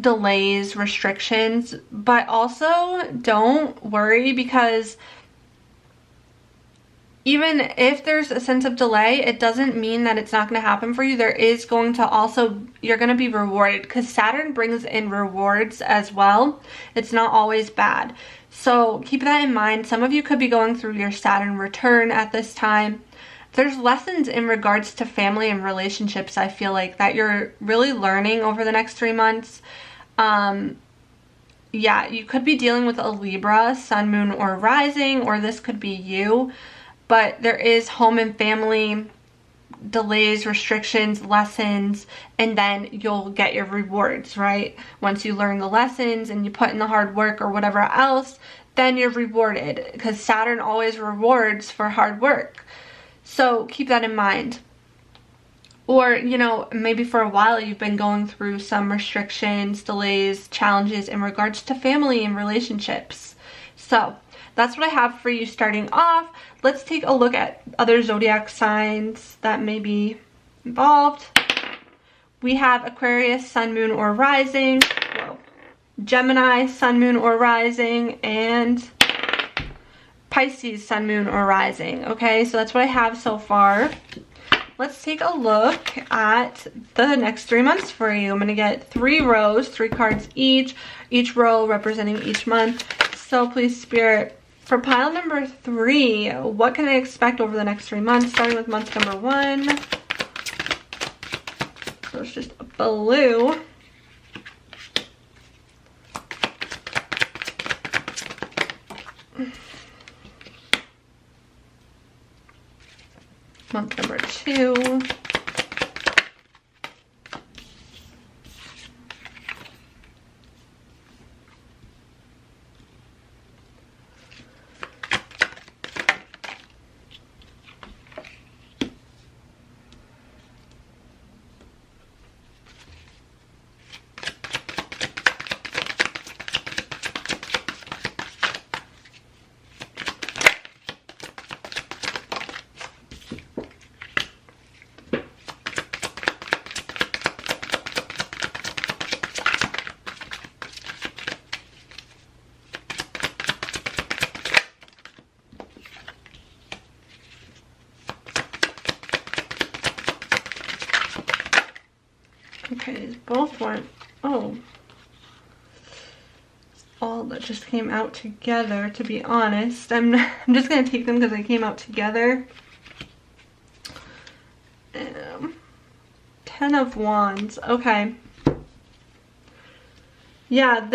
delays, restrictions, but also don't worry, because even if there's a sense of delay, it doesn't mean that it's not going to happen for you. There is going to also, you're going to be rewarded, because Saturn brings in rewards as well. It's not always bad. So keep that in mind. Some of you could be going through your Saturn return at this time. There's lessons in regards to family and relationships, I feel like, that you're really learning over the next 3 months. Yeah, you could be dealing with a Libra, sun, moon, or rising, or this could be you. But there is home and family delays, restrictions, lessons, and then you'll get your rewards, right? Once you learn the lessons and you put in the hard work or whatever else, then you're rewarded, because Saturn always rewards for hard work. So keep that in mind. Or, you know, maybe for a while you've been going through some restrictions, delays, challenges in regards to family and relationships. So that's what I have for you starting off. Let's take a look at other zodiac signs that may be involved. We have Aquarius, sun, moon, or rising. Whoa. Gemini, sun, moon, or rising. And Pisces, sun, moon, or rising. Okay, so that's what I have so far. Let's take a look at the next 3 months for you. I'm going to get 3 rows, 3 cards each row representing each month. So please, Spirit, for pile number 3, what can I expect over the next 3 months, starting with month number 1? So it's just a blue. Month number 2. Okay, these both weren't, oh, all that just came out together, to be honest. I'm just going to take them because they came out together. 10 of Wands, okay. Yeah,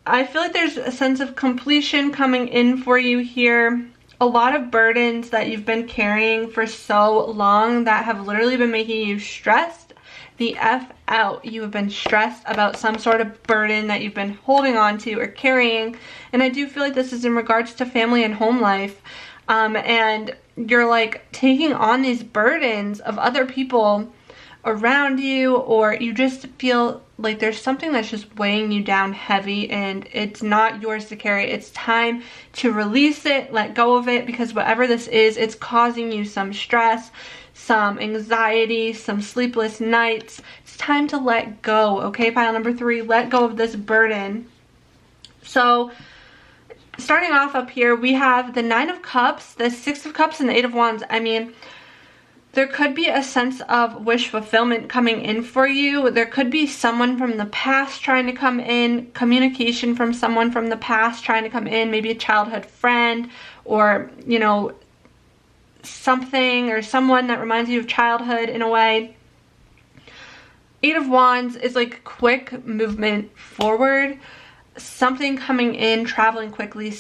I feel like there's a sense of completion coming in for you here. A lot of burdens that you've been carrying for so long that have literally been making you stressed the F out. You have been stressed about some sort of burden that you've been holding on to or carrying. And I do feel like this is in regards to family and home life. And you're like taking on these burdens of other people around you, or you just feel like there's something that's just weighing you down heavy and it's not yours to carry. It's time to release it, let go of it, because whatever this is, it's causing you some stress, some anxiety, some sleepless nights. It's time to let go, okay? Pile number 3, let go of this burden. So starting off up here, we have the 9 of Cups, the 6 of Cups, and the 8 of Wands. I mean, there could be a sense of wish fulfillment coming in for you. There could be someone from the past trying to come in, communication from someone from the past trying to come in, maybe a childhood friend, or, you know, something or someone that reminds you of childhood in a way. Eight of Wands is like quick movement forward, something coming in, traveling quickly,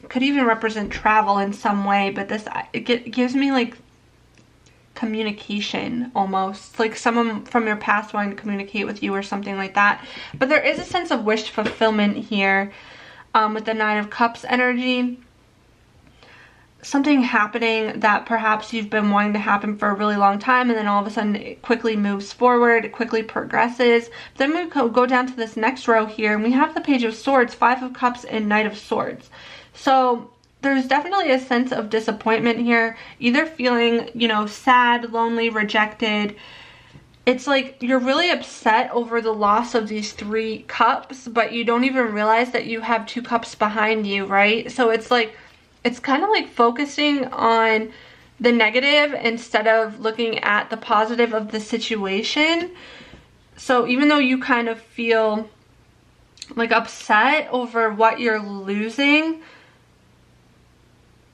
could even represent travel in some way, but this, it gives me like communication almost, like someone from your past wanting to communicate with you or something like that. But there is a sense of wish fulfillment here with the Nine of Cups energy. Something happening that perhaps you've been wanting to happen for a really long time, and then all of a sudden it quickly moves forward, it quickly progresses. Then we go down to this next row here, and we have the Page of Swords, Five of Cups, and Knight of Swords. So there's definitely a sense of disappointment here, either feeling, you know, sad, lonely, rejected. It's like you're really upset over the loss of these three cups, but you don't even realize that you have two cups behind you, right? So it's like, it's kind of like focusing on the negative instead of looking at the positive of the situation. So even though you kind of feel like upset over what you're losing,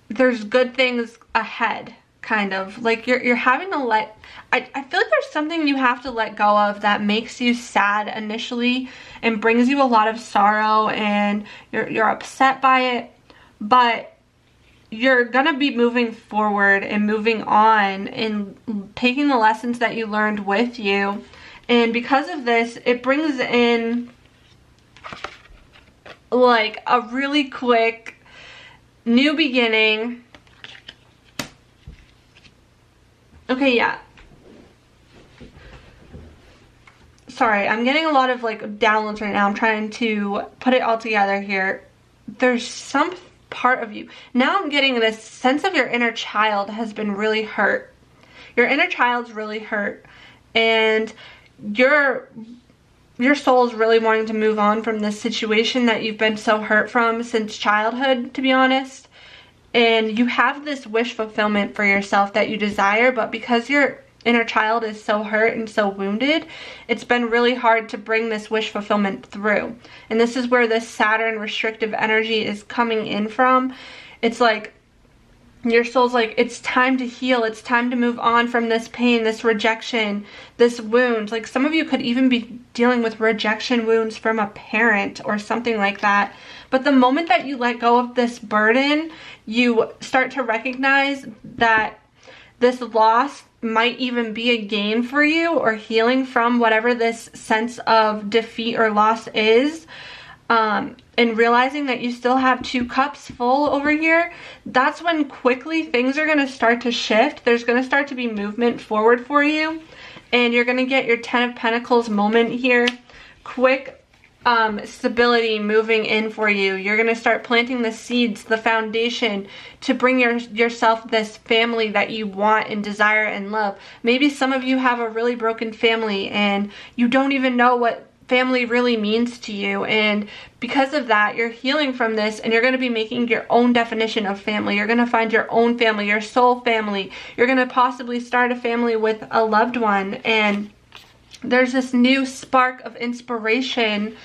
there's good things ahead, kind of. Like you're having to let, I feel like there's something you have to let go of that makes you sad initially and brings you a lot of sorrow, and you're upset by it, but you're gonna be moving forward and moving on and taking the lessons that you learned with you. And because of this, it brings in like a really quick new beginning. Okay, yeah. Sorry, I'm getting a lot of like downloads right now. I'm trying to put it all together here. There's some part of you. Now I'm getting this sense of your inner child has been really hurt. Your inner child's really hurt, and your soul's really wanting to move on from this situation that you've been so hurt from since childhood, to be honest. And you have this wish fulfillment for yourself that you desire, but because your inner child is so hurt and so wounded, it's been really hard to bring this wish fulfillment through. And this is where this Saturn restrictive energy is coming in from. It's like your soul's like, it's time to heal, it's time to move on from this pain, this rejection, this wound. Like some of you could even be dealing with rejection wounds from a parent or something like that. But the moment that you let go of this burden, you start to recognize that this loss might even be a gain for you, or healing from whatever this sense of defeat or loss is. And realizing that you still have two cups full over here, that's when quickly things are going to start to shift. There's going to start to be movement forward for you, and you're going to get your Ten of Pentacles moment here. Quick stability moving in for you. You're going to start planting the seeds, the foundation to bring yourself this family that you want and desire and love. Maybe some of you have a really broken family and you don't even know what family really means to you, and because of that you're healing from this, and you're going to be making your own definition of family. You're going to find your own family, your soul family. You're going to possibly start a family with a loved one, and there's this new spark of inspiration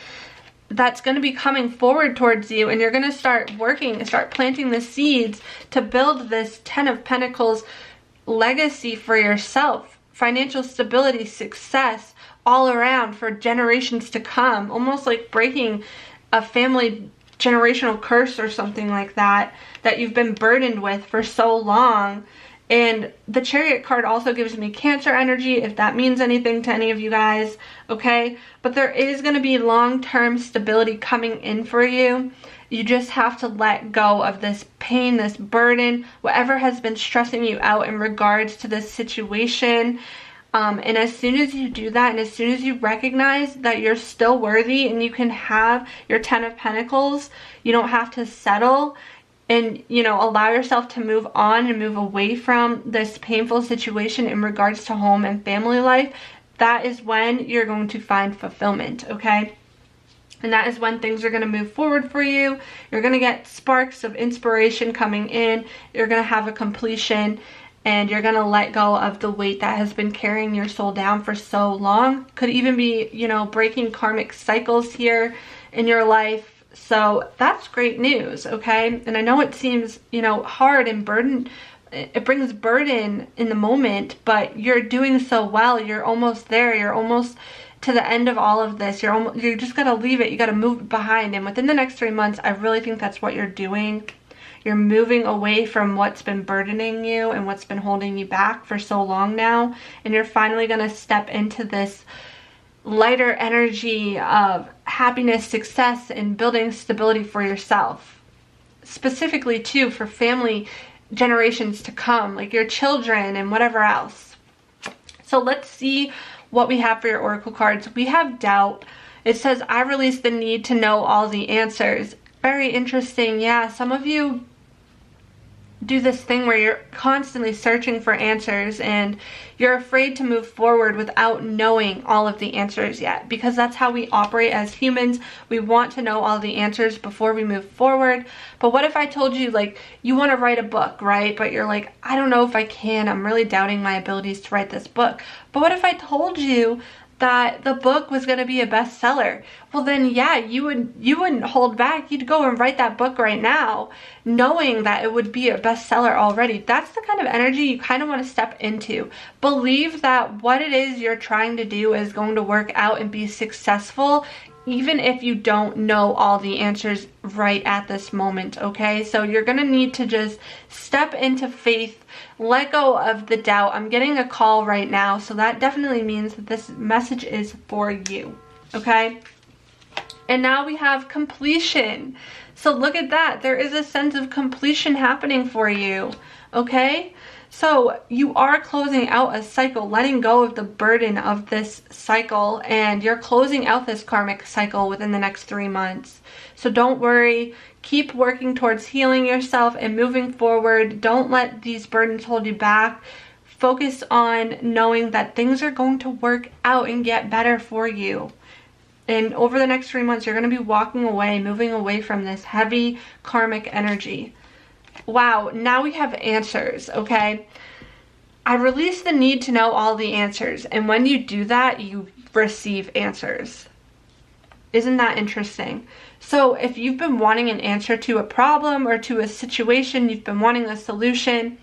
that's going to be coming forward towards you, and you're going to start working, start planting the seeds to build this Ten of Pentacles legacy for yourself. Financial stability, success all around for generations to come, almost like breaking a family generational curse or something like that that you've been burdened with for so long. And the Chariot card also gives me Cancer energy, if that means anything to any of you guys, okay? But there is going to be long-term stability coming in for you. You just have to let go of this pain, this burden, whatever has been stressing you out in regards to this situation. And as soon as you do that, and as soon as you recognize that you're still worthy and you can have your Ten of Pentacles, you don't have to settle, and, you know, allow yourself to move on and move away from this painful situation in regards to home and family life, that is when you're going to find fulfillment, okay? And that is when things are going to move forward for you. You're going to get sparks of inspiration coming in. You're going to have a completion. and you're gonna let go of the weight that has been carrying your soul down for so long. Could even be, you know, breaking karmic cycles here in your life. So that's great news, okay? And I know it seems, you know, hard and burden. It brings burden in the moment, but you're doing so well. You're almost there. You're almost to the end of all of this. You just got to leave it. You got to move behind. And within the next 3 months, I really think that's what you're doing. You're moving away from what's been burdening you and what's been holding you back for so long now. And you're finally going to step into this lighter energy of happiness, success, and building stability for yourself. Specifically, too, for family generations to come, like your children and whatever else. So let's see what we have for your oracle cards. We have doubt. It says, I release the need to know all the answers. Very interesting. Yeah, some of you do this thing where you're constantly searching for answers and you're afraid to move forward without knowing all of the answers yet, because that's how we operate as humans. We want to know all the answers before we move forward. But what if I told you, like, you want to write a book, right? But you're like, I don't know if I can. I'm really doubting my abilities to write this book. But what if I told you that the book was going to be a bestseller? Well, then yeah, you wouldn't hold back. You'd go and write that book right now, knowing that it would be a bestseller already. That's the kind of energy you kind of want to step into. Believe that what it is you're trying to do is going to work out and be successful, even if you don't know all the answers right at this moment, okay? So you're gonna need to just step into faith, let go of the doubt. I'm getting a call right now, so that definitely means that this message is for you, okay? And now we have completion. So look at that. There is a sense of completion happening for you, okay? So you are closing out a cycle, letting go of the burden of this cycle, and you're closing out this karmic cycle within the next 3 months. So don't worry. Keep working towards healing yourself and moving forward. Don't let these burdens hold you back. Focus on knowing that things are going to work out and get better for you. And over the next 3 months, you're going to be walking away, moving away from this heavy karmic energy. Wow, now we have answers, okay? I release the need to know all the answers, and when you do that, you receive answers. Isn't that interesting? So if you've been wanting an answer to a problem or to a situation, you've been wanting a solution,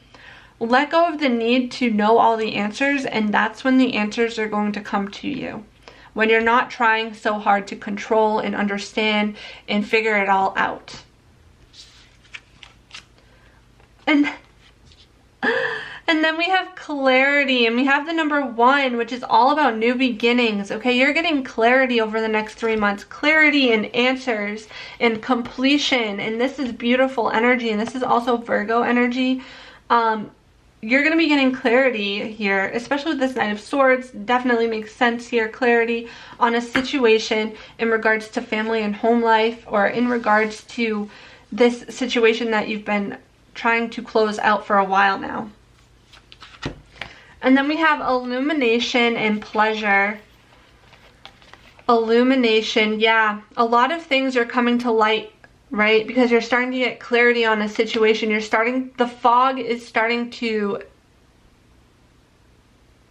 let go of the need to know all the answers, and that's when the answers are going to come to you. When you're not trying so hard to control and understand and figure it all out. And then we have clarity, and we have the number 1, which is all about new beginnings. Okay, you're getting clarity over the next 3 months. Clarity and answers and completion. And this is beautiful energy. And this is also Virgo energy. You're going to be getting clarity here, especially with this Knight of Swords. Definitely makes sense here. Clarity on a situation in regards to family and home life, or in regards to this situation that you've been trying to close out for a while now. And then we have illumination and pleasure. Illumination, yeah. A lot of things are coming to light, right? Because you're starting to get clarity on a situation. The fog is starting to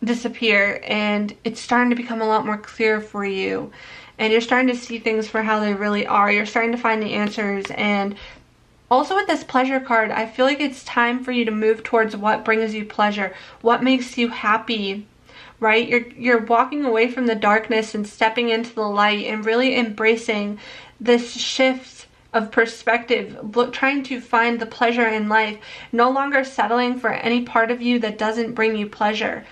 disappear, and it's starting to become a lot more clear for you. And you're starting to see things for how they really are. You're starting to find the answers. And also with this pleasure card, I feel like it's time for you to move towards what brings you pleasure, what makes you happy, right? You're walking away from the darkness and stepping into the light and really embracing this shift of perspective, trying to find the pleasure in life, no longer settling for any part of you that doesn't bring you pleasure.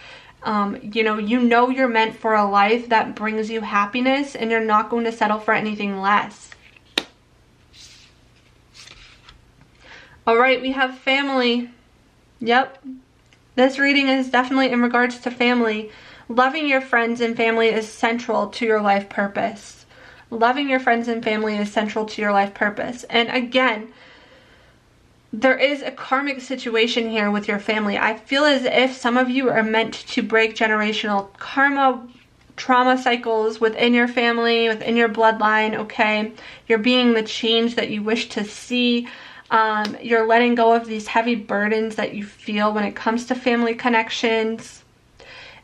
You know you're meant for a life that brings you happiness, and you're not going to settle for anything less. All right, we have family. Yep. This reading is definitely in regards to family. Loving your friends and family is central to your life purpose. Loving your friends and family is central to your life purpose. And again, there is a karmic situation here with your family. I feel as if some of you are meant to break generational karma, trauma cycles within your family, within your bloodline, okay? You're being the change that you wish to see. You're letting go of these heavy burdens that you feel when it comes to family connections.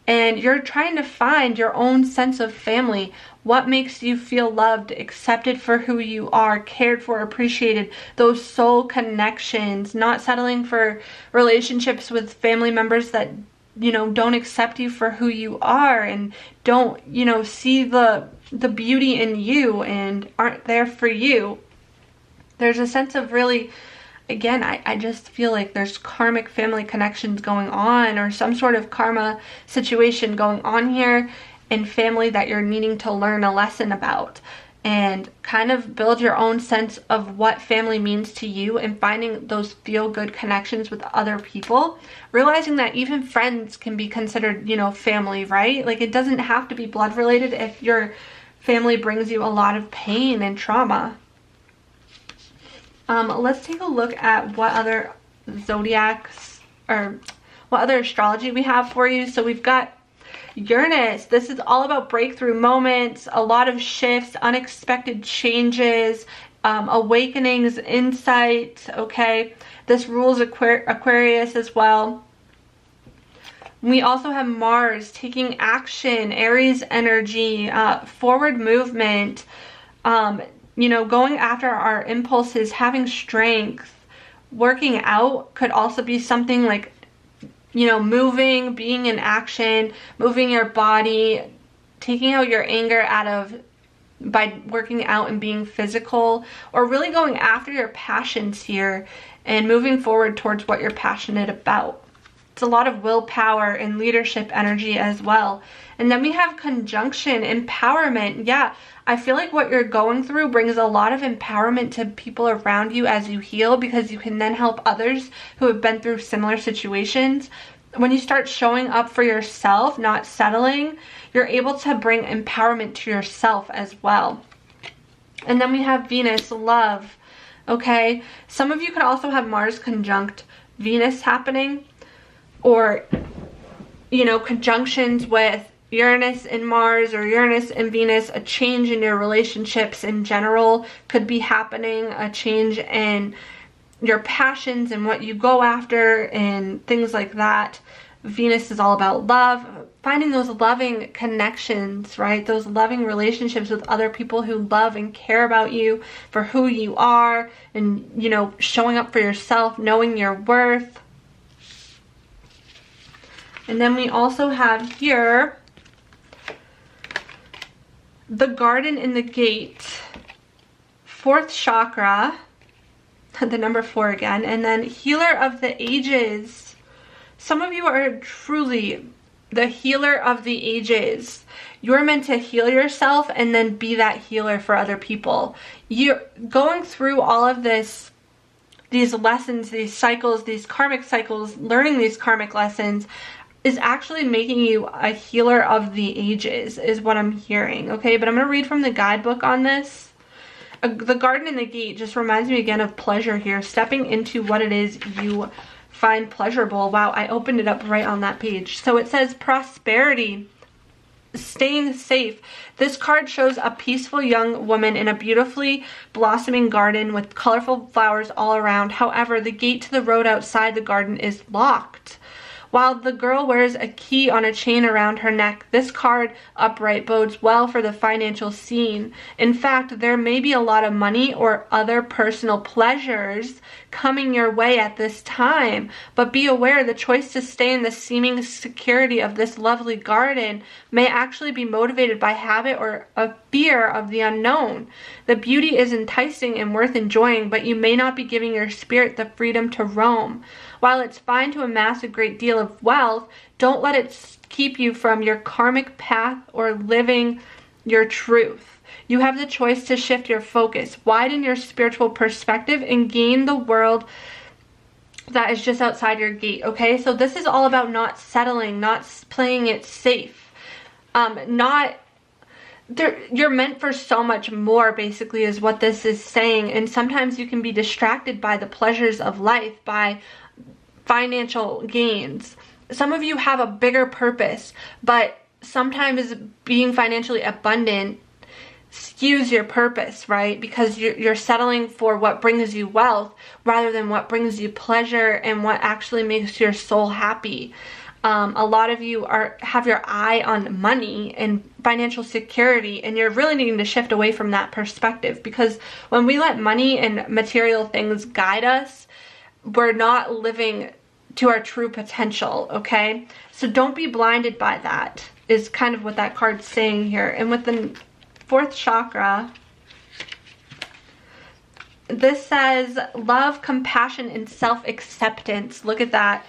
And you're trying to find your own sense of family. What makes you feel loved, accepted for who you are, cared for, appreciated, those soul connections, not settling for relationships with family members that, you know, don't accept you for who you are and don't, you know, see the beauty in you and aren't there for you. There's a sense of really, again, I just feel like there's karmic family connections going on, or some sort of karma situation going on here in family that you're needing to learn a lesson about, and kind of build your own sense of what family means to you, and finding those feel-good connections with other people, realizing that even friends can be considered, you know, family, right? Like, it doesn't have to be blood related if your family brings you a lot of pain and trauma. Let's take a look at what other zodiacs, or what other astrology we have for you. So we've got Uranus. This is all about breakthrough moments, a lot of shifts, unexpected changes, awakenings, insight, okay? This rules Aquarius as well. We also have Mars taking action, Aries energy, forward movement, you know, going after our impulses, having strength. Working out could also be something like, you know, moving, being in action, moving your body, taking out your anger by working out and being physical, or really going after your passions here and moving forward towards what you're passionate about. It's a lot of willpower and leadership energy as well. And then we have conjunction, empowerment. Yeah, I feel like what you're going through brings a lot of empowerment to people around you as you heal, because you can then help others who have been through similar situations. When you start showing up for yourself, not settling, you're able to bring empowerment to yourself as well. And then we have Venus, love. Okay, some of you could also have Mars conjunct Venus happening, or, you know, conjunctions with Uranus and Mars, or Uranus and Venus. A change in your relationships in general could be happening, a change in your passions and what you go after and things like that. Venus is all about love, finding those loving connections, right? Those loving relationships with other people who love and care about you for who you are, and, you know, showing up for yourself, knowing your worth. And then we also have here the garden in the gate, 4th chakra, the number 4 again, and then healer of the ages. Some of you are truly the healer of the ages. You're meant to heal yourself and then be that healer for other people. You're going through all of this, these lessons, these cycles, these karmic cycles, learning these karmic lessons is actually making you a healer of the ages, is what I'm hearing, okay? But I'm going to read from the guidebook on this. The garden in the gate just reminds me again of pleasure here, stepping into what it is you find pleasurable. Wow, I opened it up right on that page. So it says prosperity, staying safe. This card shows a peaceful young woman in a beautifully blossoming garden with colorful flowers all around. However, the gate to the road outside the garden is locked. While the girl wears a key on a chain around her neck, this card upright bodes well for the financial scene. In fact, there may be a lot of money or other personal pleasures coming your way at this time, but be aware the choice to stay in the seeming security of this lovely garden may actually be motivated by habit or a fear of the unknown. The beauty is enticing and worth enjoying, but you may not be giving your spirit the freedom to roam. While it's fine to amass a great deal of wealth, don't let it keep you from your karmic path or living your truth. You have the choice to shift your focus, widen your spiritual perspective, and gain the world that is just outside your gate, okay? So this is all about not settling, not playing it safe. You're meant for so much more, basically, is what this is saying. And sometimes you can be distracted by the pleasures of life, by financial gains. Some of you have a bigger purpose, but sometimes being financially abundant skews your purpose, right? Because you're settling for what brings you wealth rather than what brings you pleasure and what actually makes your soul happy. A lot of you have your eye on money and financial security, and you're really needing to shift away from that perspective, because when we let money and material things guide us, we're not living to our true potential, okay? So don't be blinded by that, is kind of what that card's saying here. And with the 4th chakra, this says love, compassion, and self-acceptance. Look at that.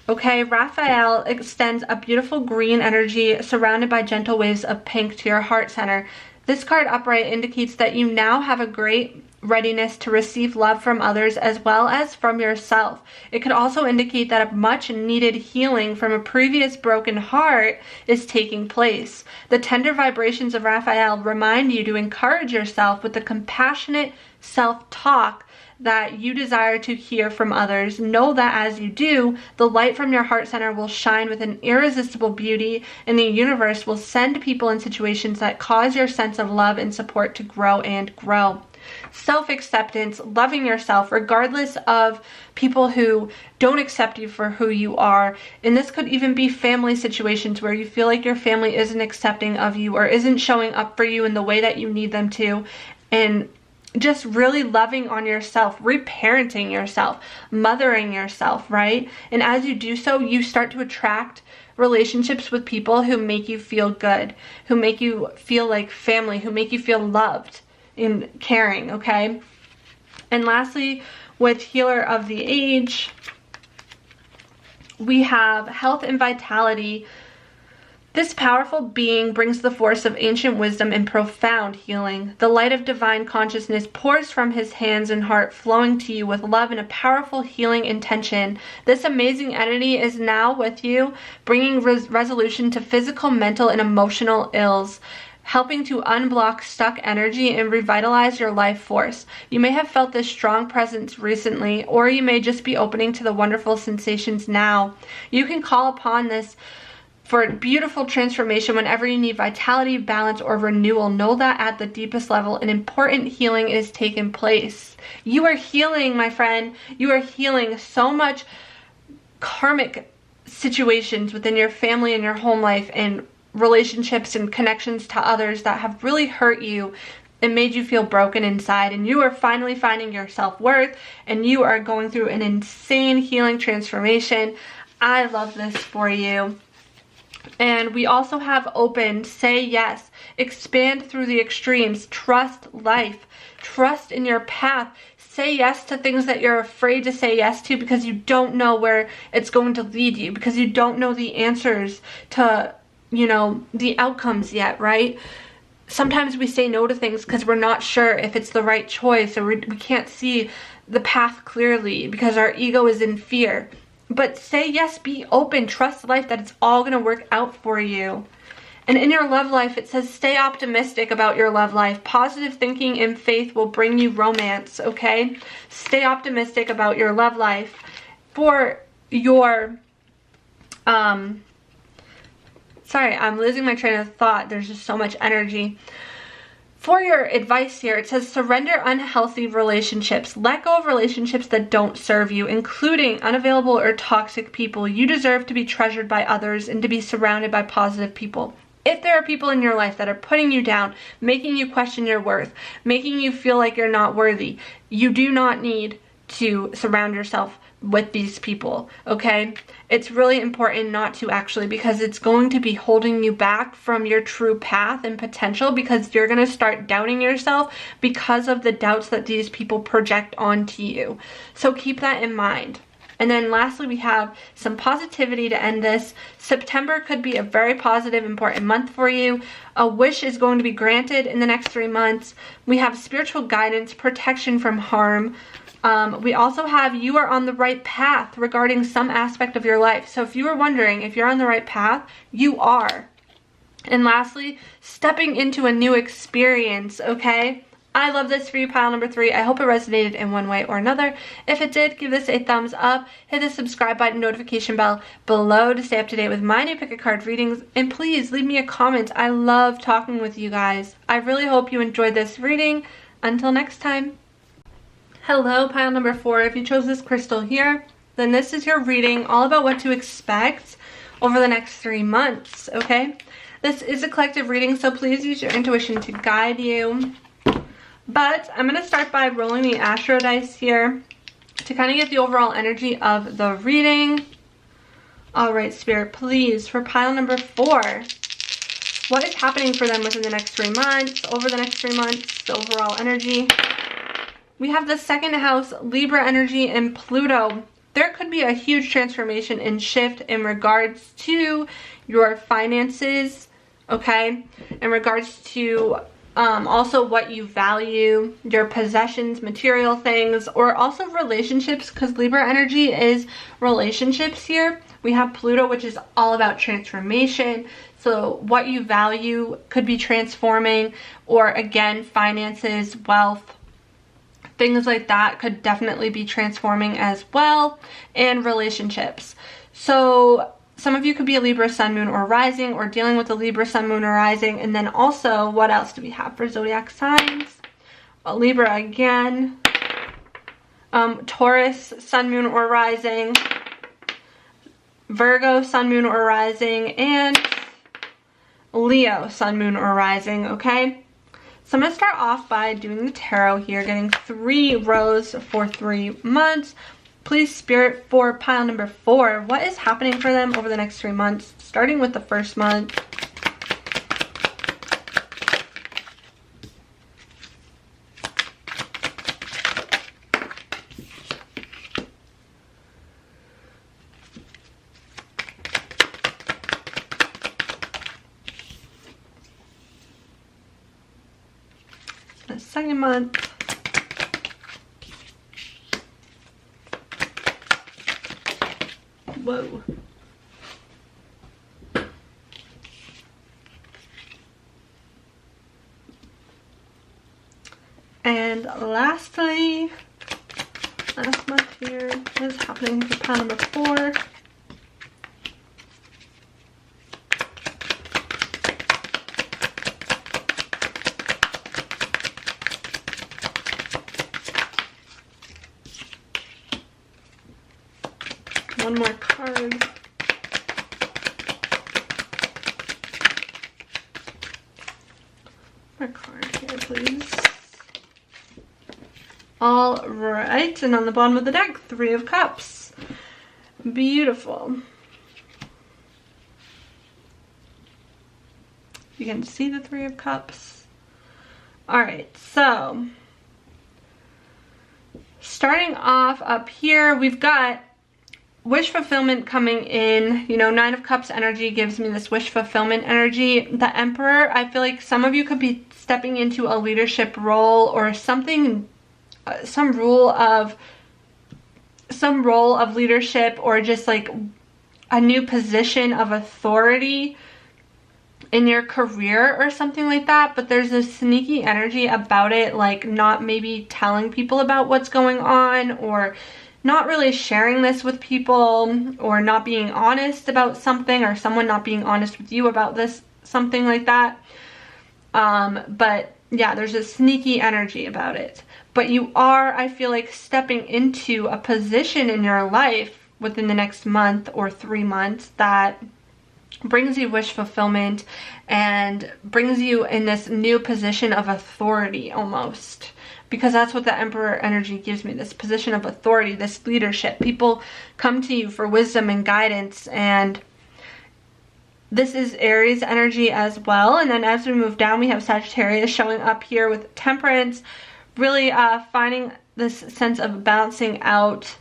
Okay, Raphael extends a beautiful green energy surrounded by gentle waves of pink to your heart center. This card upright indicates that you now have a great readiness to receive love from others as well as from yourself. It could also indicate that a much needed healing from a previous broken heart is taking place. The tender vibrations of Raphael remind you to encourage yourself with the compassionate self-talk that you desire to hear from others. Know that as you do, the light from your heart center will shine with an irresistible beauty, and the universe will send people in situations that cause your sense of love and support to grow and grow. Self-acceptance, loving yourself regardless of people who don't accept you for who you are. And this could even be family situations where you feel like your family isn't accepting of you or isn't showing up for you in the way that you need them to. And just really loving on yourself, reparenting yourself, mothering yourself, right? And as you do so, you start to attract relationships with people who make you feel good, who make you feel like family, who make you feel loved and caring, okay? And lastly, with Healer of the Age, we have health and vitality. This powerful being brings the force of ancient wisdom and profound healing. The light of divine consciousness pours from his hands and heart, flowing to you with love and a powerful healing intention. This amazing entity is now with you, bringing resolution to physical, mental, and emotional ills, helping to unblock stuck energy and revitalize your life force. You may have felt this strong presence recently, or you may just be opening to the wonderful sensations now. You can call upon this for beautiful transformation whenever you need vitality, balance, or renewal. Know that at the deepest level, an important healing is taking place. You are healing, my friend. You are healing so much karmic situations within your family and your home life and relationships and connections to others that have really hurt you and made you feel broken inside. And you are finally finding your self-worth, and you are going through an insane healing transformation. I love this for you. And we also have open, say yes, expand through the extremes, trust life, trust in your path, say yes to things that you're afraid to say yes to because you don't know where it's going to lead you, because you don't know the answers to, you know, the outcomes yet, right? Sometimes we say no to things because we're not sure if it's the right choice, or we can't see the path clearly because our ego is in fear. But say yes, be open, trust life that it's all going to work out for you. And in your love life, it says stay optimistic about your love life. Positive thinking and faith will bring you romance, okay? Stay optimistic about your love life. For your, sorry, I'm losing my train of thought. There's just so much energy. For your advice here, it says surrender unhealthy relationships. Let go of relationships that don't serve you, including unavailable or toxic people. You deserve to be treasured by others and to be surrounded by positive people. If there are people in your life that are putting you down, making you question your worth, making you feel like you're not worthy, you do not need to surround yourself with these people, okay? It's really important not to, actually, because it's going to be holding you back from your true path and potential, because you're going to start doubting yourself because of the doubts that these people project onto you. So keep that in mind. And then lastly, we have some positivity to end this. September could be a very positive, important month for you. A wish is going to be granted in the next 3 months. We have spiritual guidance, protection from harm. We also have you are on the right path regarding some aspect of your life. So if you were wondering if you're on the right path, you are. And lastly, stepping into a new experience, okay? I love this for you, pile number 3. I hope it resonated in one way or another. If it did, give this a thumbs up. Hit the subscribe button, notification bell below to stay up to date with my new pick a card readings. And please leave me a comment. I love talking with you guys. I really hope you enjoyed this reading. Until next time. Hello, pile number 4. If you chose this crystal here, then this is your reading all about what to expect over the next 3 months, okay? This is a collective reading, so please use your intuition to guide you. But I'm going to start by rolling the Astro dice here to kind of get the overall energy of the reading. Alright, Spirit, please, for pile number 4, what is happening for them within the next 3 months, over the next 3 months, the overall energy? We have the 2nd house, Libra energy, and Pluto. There could be a huge transformation and shift in regards to your finances, okay? In regards to also what you value, your possessions, material things, or also relationships, because Libra energy is relationships here. We have Pluto, which is all about transformation. So what you value could be transforming, or again, finances, wealth, things like that could definitely be transforming as well, and relationships. So some of you could be a Libra sun, moon, or rising, or dealing with a Libra sun, moon, or rising. And then also, what else do we have for zodiac signs? A Libra again, Taurus, sun, moon, or rising, Virgo, sun, moon, or rising, and Leo, sun, moon, or rising, okay? So I'm going to start off by doing the tarot here, getting 3 rows for 3 months. Please, Spirit, for pile number 4, what is happening for them over the next 3 months, starting with the first month? The second month. Whoa. And lastly, last month here, what is happening for pile number 4? One more card. More card here, please. All right, and on the bottom of the deck, 3 of Cups. Beautiful. You can see the 3 of Cups. All right, so starting off up here, we've got wish fulfillment coming in. You know, 9 of Cups energy gives me this wish fulfillment energy. The Emperor, I feel like some of you could be stepping into a leadership role or something, some role of leadership, or just like a new position of authority in your career or something like that. But there's a sneaky energy about it, like not maybe telling people about what's going on, or not really sharing this with people, or not being honest about something, or someone not being honest with you about this, something like that. But yeah, there's a sneaky energy about it. But you are, I feel like, stepping into a position in your life within the next month or 3 months that brings you wish fulfillment and brings you in this new position of authority almost. Because that's what the Emperor energy gives me, this position of authority, this leadership. People come to you for wisdom and guidance, and this is Aries energy as well. And then as we move down, we have Sagittarius showing up here with Temperance, really finding this sense of balancing out,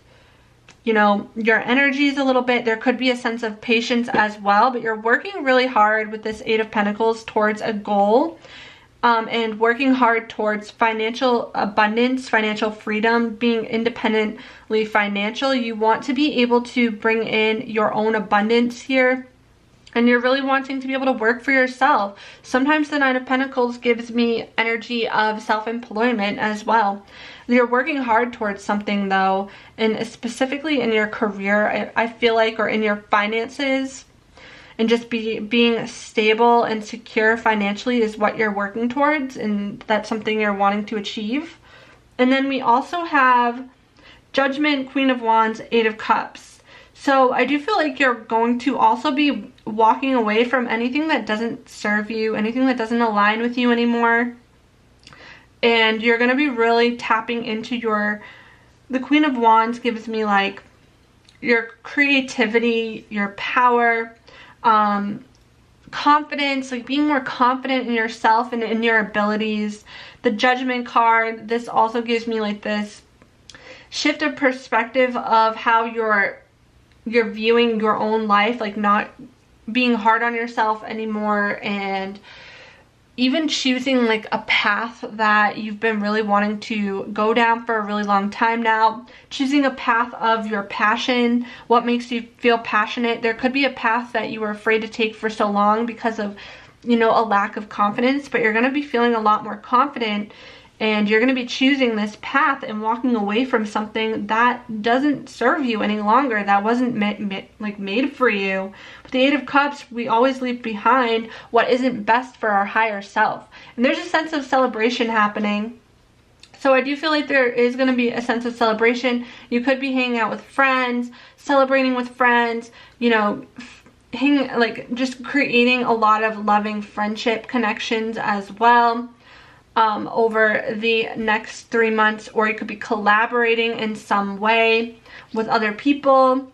you know, your energies a little bit. There could be a sense of patience as well, but you're working really hard with this 8 of Pentacles towards a goal. And working hard towards financial abundance, financial freedom, being independently financial. You want to be able to bring in your own abundance here. and you're really wanting to be able to work for yourself. Sometimes the Nine of Pentacles gives me energy of self-employment as well. You're working hard towards something though, and specifically in your career, I feel like, or in your finances, and just being stable and secure financially is what you're working towards, and that's something you're wanting to achieve. And then we also have Judgment, Queen of Wands, Eight of Cups. So I do feel like you're going to also be walking away from anything that doesn't serve you, anything that doesn't align with you anymore. And you're going to be really tapping into the Queen of Wands gives me like your creativity, your power, confidence, like being more confident in yourself and in your abilities. The Judgment card, this also gives me like this shift of perspective of how you're viewing your own life, like not being hard on yourself anymore, and even choosing like a path that you've been really wanting to go down for a really long time now. Choosing a path of your passion, what makes you feel passionate. There could be a path that you were afraid to take for so long because of, you know, a lack of confidence, but you're going to be feeling a lot more confident, and you're going to be choosing this path and walking away from something that doesn't serve you any longer, that wasn't made for you. With the Eight of Cups, we always leave behind what isn't best for our higher self. And there's a sense of celebration happening. So I do feel like there is going to be a sense of celebration. You could be hanging out with friends, celebrating with friends, you know, just creating a lot of loving friendship connections as well. Over the next 3 months, or you could be collaborating in some way with other people.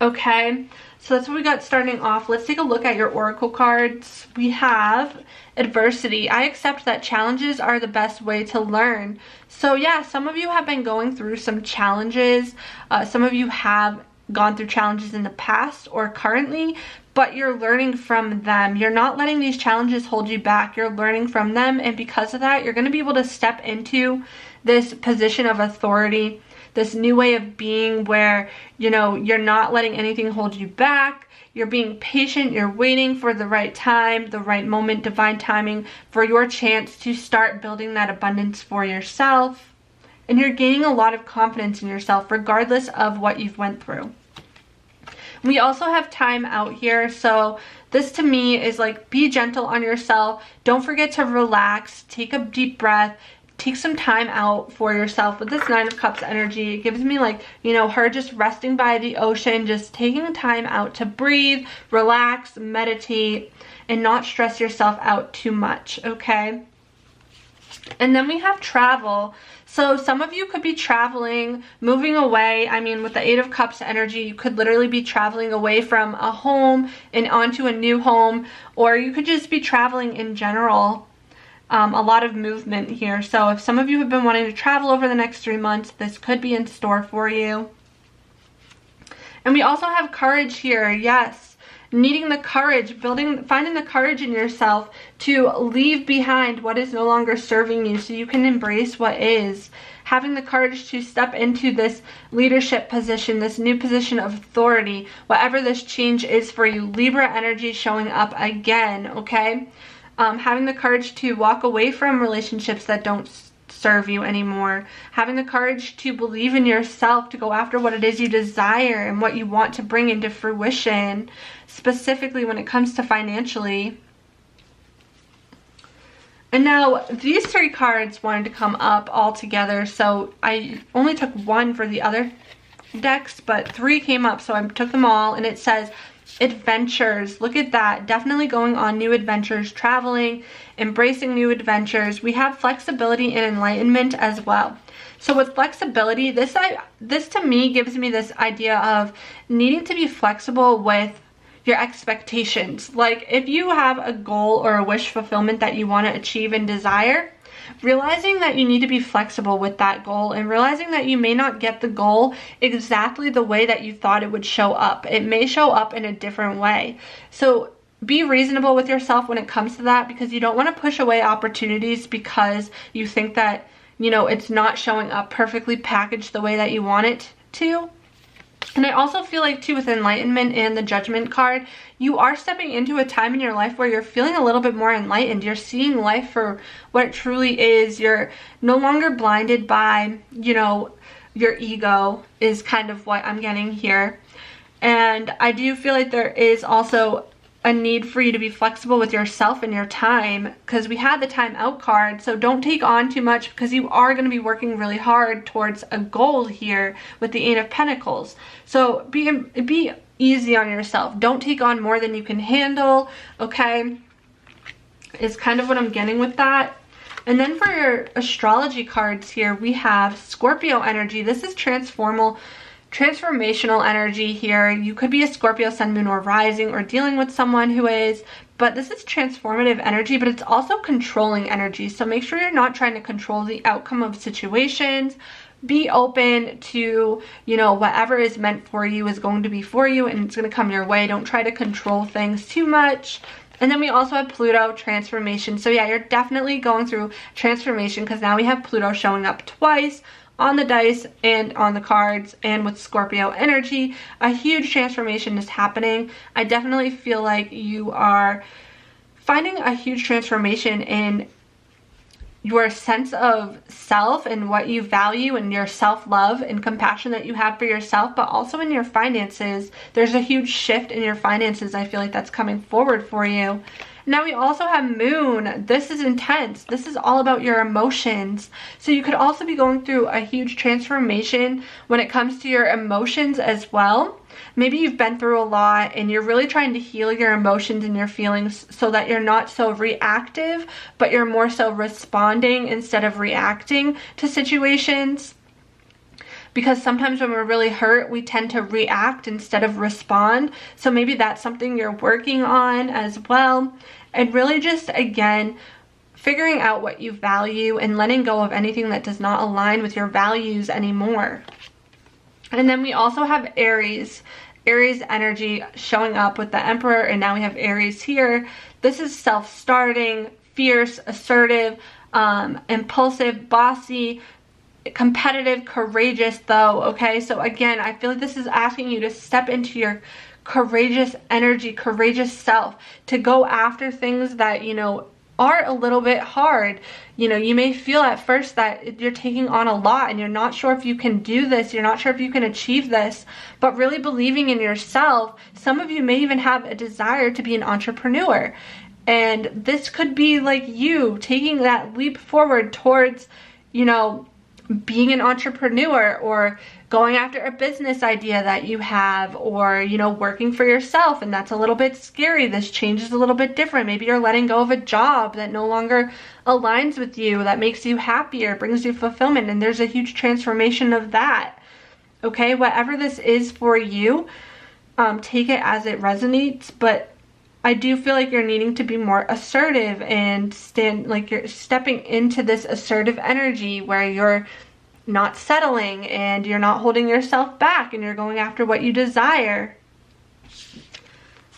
Okay, so that's what we got starting off. Let's take a look at your oracle cards. We have adversity. I accept that challenges are the best way to learn. So yeah, some of you have been going through some challenges. Some of you have gone through challenges in the past or currently, but you're learning from them. You're not letting these challenges hold you back. You're learning from them, and because of that, you're going to be able to step into this position of authority, this new way of being where, you know, you're not letting anything hold you back. You're being patient. You're waiting for the right time, the right moment, divine timing for your chance to start building that abundance for yourself. And you're gaining a lot of confidence in yourself regardless of what you've went through. We also have time out here, so this to me is like, be gentle on yourself. Don't forget to relax, take a deep breath, take some time out for yourself. With this Nine of Cups energy, it gives me like, you know, her just resting by the ocean, just taking time out to breathe, relax, meditate, and not stress yourself out too much, okay? And then we have travel. So some of you could be traveling, moving away. I mean, with the Eight of Cups energy, you could literally be traveling away from a home and onto a new home, or you could just be traveling in general. A lot of movement here. So if some of you have been wanting to travel over the next 3 months, this could be in store for you. And we also have courage here. Yes. Needing the courage, finding the courage in yourself to leave behind what is no longer serving you so you can embrace what is. Having the courage to step into this leadership position, this new position of authority, whatever this change is for you. Libra energy showing up again, okay? Having the courage to walk away from relationships that don't serve you anymore. Having the courage to believe in yourself, to go after what it is you desire and what you want to bring into fruition, specifically when it comes to financially. And now these 3 cards wanted to come up all together, so I only took 1 for the other decks, but 3 came up, so I took them all. And it says adventures. Look at that. Definitely going on new adventures, traveling, embracing new adventures. We have flexibility and enlightenment as well. So with flexibility, this to me gives me this idea of needing to be flexible with your expectations. Like if you have a goal or a wish fulfillment that you want to achieve and desire, realizing that you need to be flexible with that goal, and realizing that you may not get the goal exactly the way that you thought it would show up. It may show up in a different way. So be reasonable with yourself when it comes to that, because you don't want to push away opportunities because you think that, you know, it's not showing up perfectly packaged the way that you want it to. And I also feel like too, with enlightenment and the judgment card, you are stepping into a time in your life where you're feeling a little bit more enlightened. You're seeing life for what it truly is. You're no longer blinded by, you know, your ego is kind of what I'm getting here. And I do feel like there is also a need for you to be flexible with yourself and your time, because we had the time out card. So don't take on too much, because you are going to be working really hard towards a goal here with the Eight of Pentacles. So be easy on yourself. Don't take on more than you can handle, okay? Is kind of what I'm getting with that. And then for your astrology cards here, we have Scorpio energy. This is transformational energy here. You could be a Scorpio sun, moon, or rising, or dealing with someone who is, but this is transformative energy, but it's also controlling energy. So make sure you're not trying to control the outcome of situations. Be open to, you know, whatever is meant for you is going to be for you, and it's going to come your way. Don't try to control things too much. And then we also have Pluto transformation. So yeah, you're definitely going through transformation, because now we have Pluto showing up twice on the dice and on the cards, and with Scorpio energy, a huge transformation is happening. I definitely feel like you are finding a huge transformation in your sense of self and what you value, and your self-love and compassion that you have for yourself, but also in your finances. There's a huge shift in your finances. I feel like that's coming forward for you. Now we also have Moon. This is intense. This is all about your emotions. So you could also be going through a huge transformation when it comes to your emotions as well. Maybe you've been through a lot and you're really trying to heal your emotions and your feelings so that you're not so reactive, but you're more so responding instead of reacting to situations. Because sometimes when we're really hurt, we tend to react instead of respond. So maybe that's something you're working on as well. And really just, again, figuring out what you value and letting go of anything that does not align with your values anymore. And then we also have Aries. Aries energy showing up with the Emperor, and now we have Aries here. This is self-starting, fierce, assertive, impulsive, bossy, competitive, courageous though, okay? So again, I feel like this is asking you to step into your courageous energy, courageous self, to go after things that, you know, are a little bit hard. You know, you may feel at first that you're taking on a lot and you're not sure if you can do this, you're not sure if you can achieve this, but really believing in yourself. Some of you may even have a desire to be an entrepreneur, and this could be like you taking that leap forward towards, you know, being an entrepreneur, or going after a business idea that you have, or, you know, working for yourself, and that's a little bit scary. This change is a little bit different. Maybe you're letting go of a job that no longer aligns with you, that makes you happier, brings you fulfillment, and there's a huge transformation of that. Okay, whatever this is for you, take it as it resonates, but I do feel like you're needing to be more assertive and you're stepping into this assertive energy where you're not settling and you're not holding yourself back and you're going after what you desire.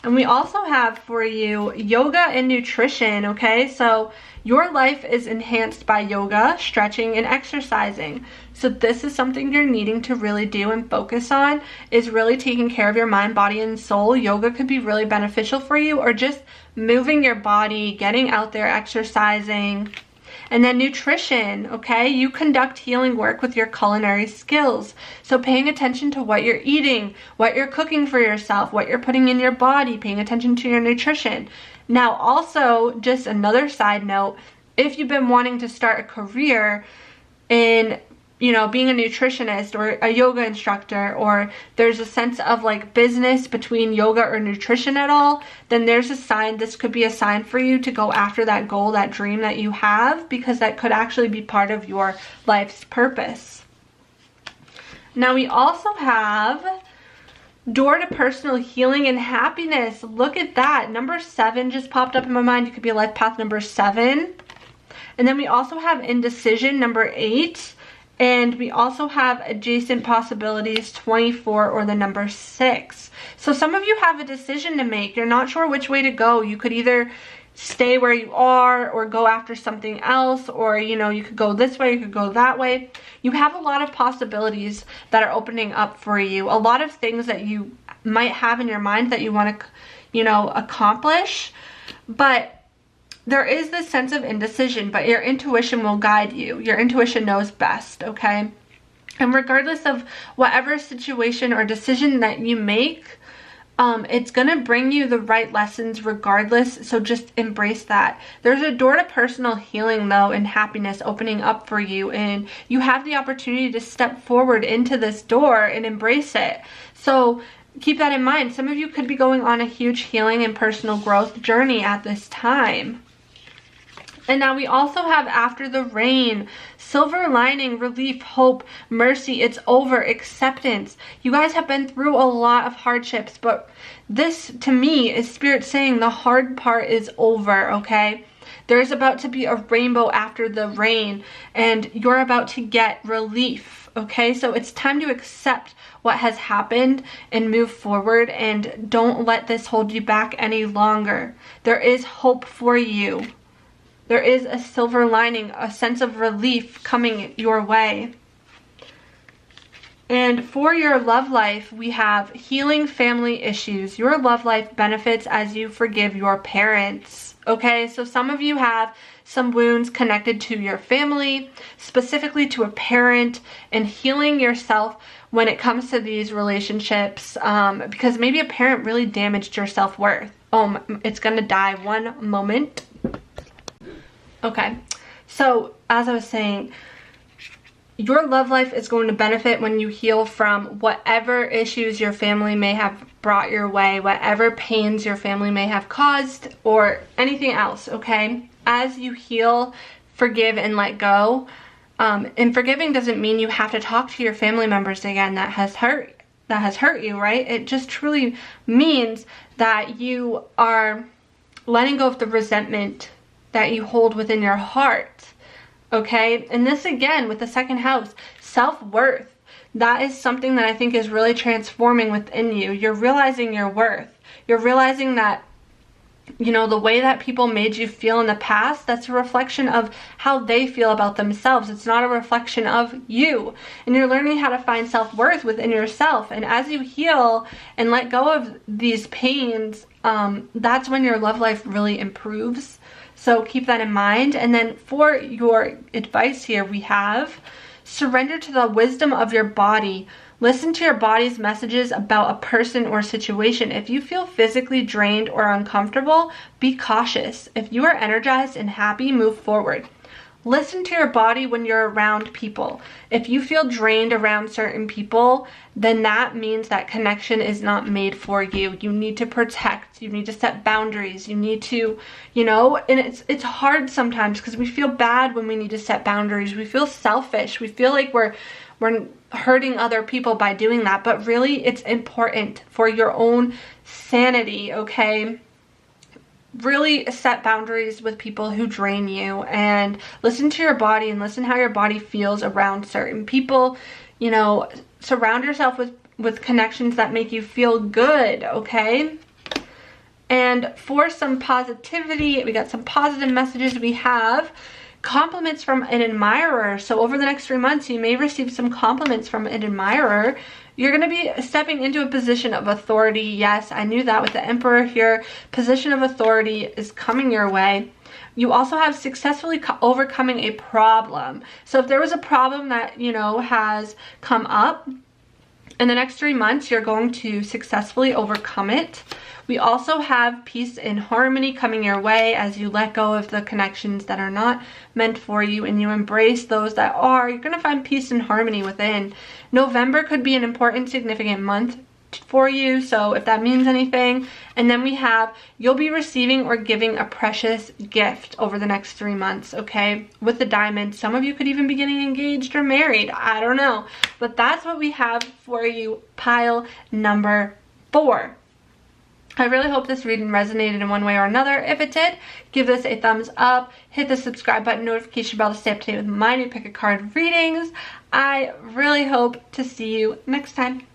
And we also have for you yoga and nutrition, okay? So your life is enhanced by yoga, stretching, and exercising. So this is something you're needing to really do and focus on, is really taking care of your mind, body, and soul. Yoga could be really beneficial for you, or just moving your body, getting out there, exercising. And then nutrition, okay? You conduct healing work with your culinary skills. So paying attention to what you're eating, what you're cooking for yourself, what you're putting in your body, paying attention to your nutrition. Now also, just another side note, if you've been wanting to start a career in, you know, being a nutritionist or a yoga instructor, or there's a sense of like business between yoga or nutrition at all, then there's a sign. This could be a sign for you to go after that goal, that dream that you have, because that could actually be part of your life's purpose. Now we also have door to personal healing and happiness. Look at that. Number 7 just popped up in my mind. You could be a life path number 7. And then we also have indecision, number 8. And we also have adjacent possibilities, 24, or the number 6. So some of you have a decision to make. You're not sure which way to go. You could either stay where you are or go after something else, or you know, you could go this way, you could go that way. You have a lot of possibilities that are opening up for you, a lot of things that you might have in your mind that you want to, you know, accomplish, but there is this sense of indecision, but your intuition will guide you. Your intuition knows best, okay? And regardless of whatever situation or decision that you make, it's going to bring you the right lessons regardless, so just embrace that. There's a door to personal healing though and happiness opening up for you, and you have the opportunity to step forward into this door and embrace it. So keep that in mind. Some of you could be going on a huge healing and personal growth journey at this time. And now we also have after the rain, silver lining, relief, hope, mercy, it's over, acceptance. You guys have been through a lot of hardships, but this to me is Spirit saying the hard part is over, okay? There's about to be a rainbow after the rain, and you're about to get relief, okay? So it's time to accept what has happened and move forward, and don't let this hold you back any longer. There is hope for you. There is a silver lining, a sense of relief coming your way. And for your love life, we have healing family issues. Your love life benefits as you forgive your parents. Okay, so some of you have some wounds connected to your family, specifically to a parent, and healing yourself when it comes to these relationships, because maybe a parent really damaged your self-worth. Oh, it's gonna die one moment. Okay, so as I was saying, your love life is going to benefit when you heal from whatever issues your family may have brought your way, whatever pains your family may have caused, or anything else, okay? As you heal, forgive, and let go. And forgiving doesn't mean you have to talk to your family members again that has hurt you, right? It just truly means that you are letting go of the resentment that you hold within your heart, okay? And this again with the second house, self-worth. That is something that I think is really transforming within you. You're realizing your worth. You're realizing that, you know, the way that people made you feel in the past, that's a reflection of how they feel about themselves. It's not a reflection of you. And you're learning how to find self-worth within yourself. And as you heal and let go of these pains, that's when your love life really improves. So keep that in mind. And then for your advice here, we have surrender to the wisdom of your body. Listen to your body's messages about a person or situation. If you feel physically drained or uncomfortable, be cautious. If you are energized and happy, move forward. Listen to your body when you're around people. If you feel drained around certain people, then that means that connection is not made for you. You need to protect. You need to set boundaries. You need to, you know, and it's hard sometimes because we feel bad when we need to set boundaries. We feel selfish. We feel like we're hurting other people by doing that. But really, it's important for your own sanity, okay? Really set boundaries with people who drain you, and listen to your body and listen how your body feels around certain people. You know, surround yourself with connections that make you feel good, okay? And for some positivity, we got some positive messages. We have compliments from an admirer. So over the next 3 months, you may receive some compliments from an admirer. You're going to be stepping into a position of authority. Yes, I knew that with the Emperor here. Position of authority is coming your way. You also have successfully overcoming a problem. So if there was a problem that, you know, has come up, in the next 3 months, you're going to successfully overcome it. We also have peace and harmony coming your way as you let go of the connections that are not meant for you and you embrace those that are. You're going to find peace and harmony within. November could be an important, significant month for you, so if that means anything. And then we have, you'll be receiving or giving a precious gift over the next 3 months, okay? With the diamond, some of you could even be getting engaged or married. I don't know. But that's what we have for you, pile number 4. I really hope this reading resonated in one way or another. If it did, give this a thumbs up. Hit the subscribe button, notification bell to stay up to date with my new pick a card readings. I really hope to see you next time.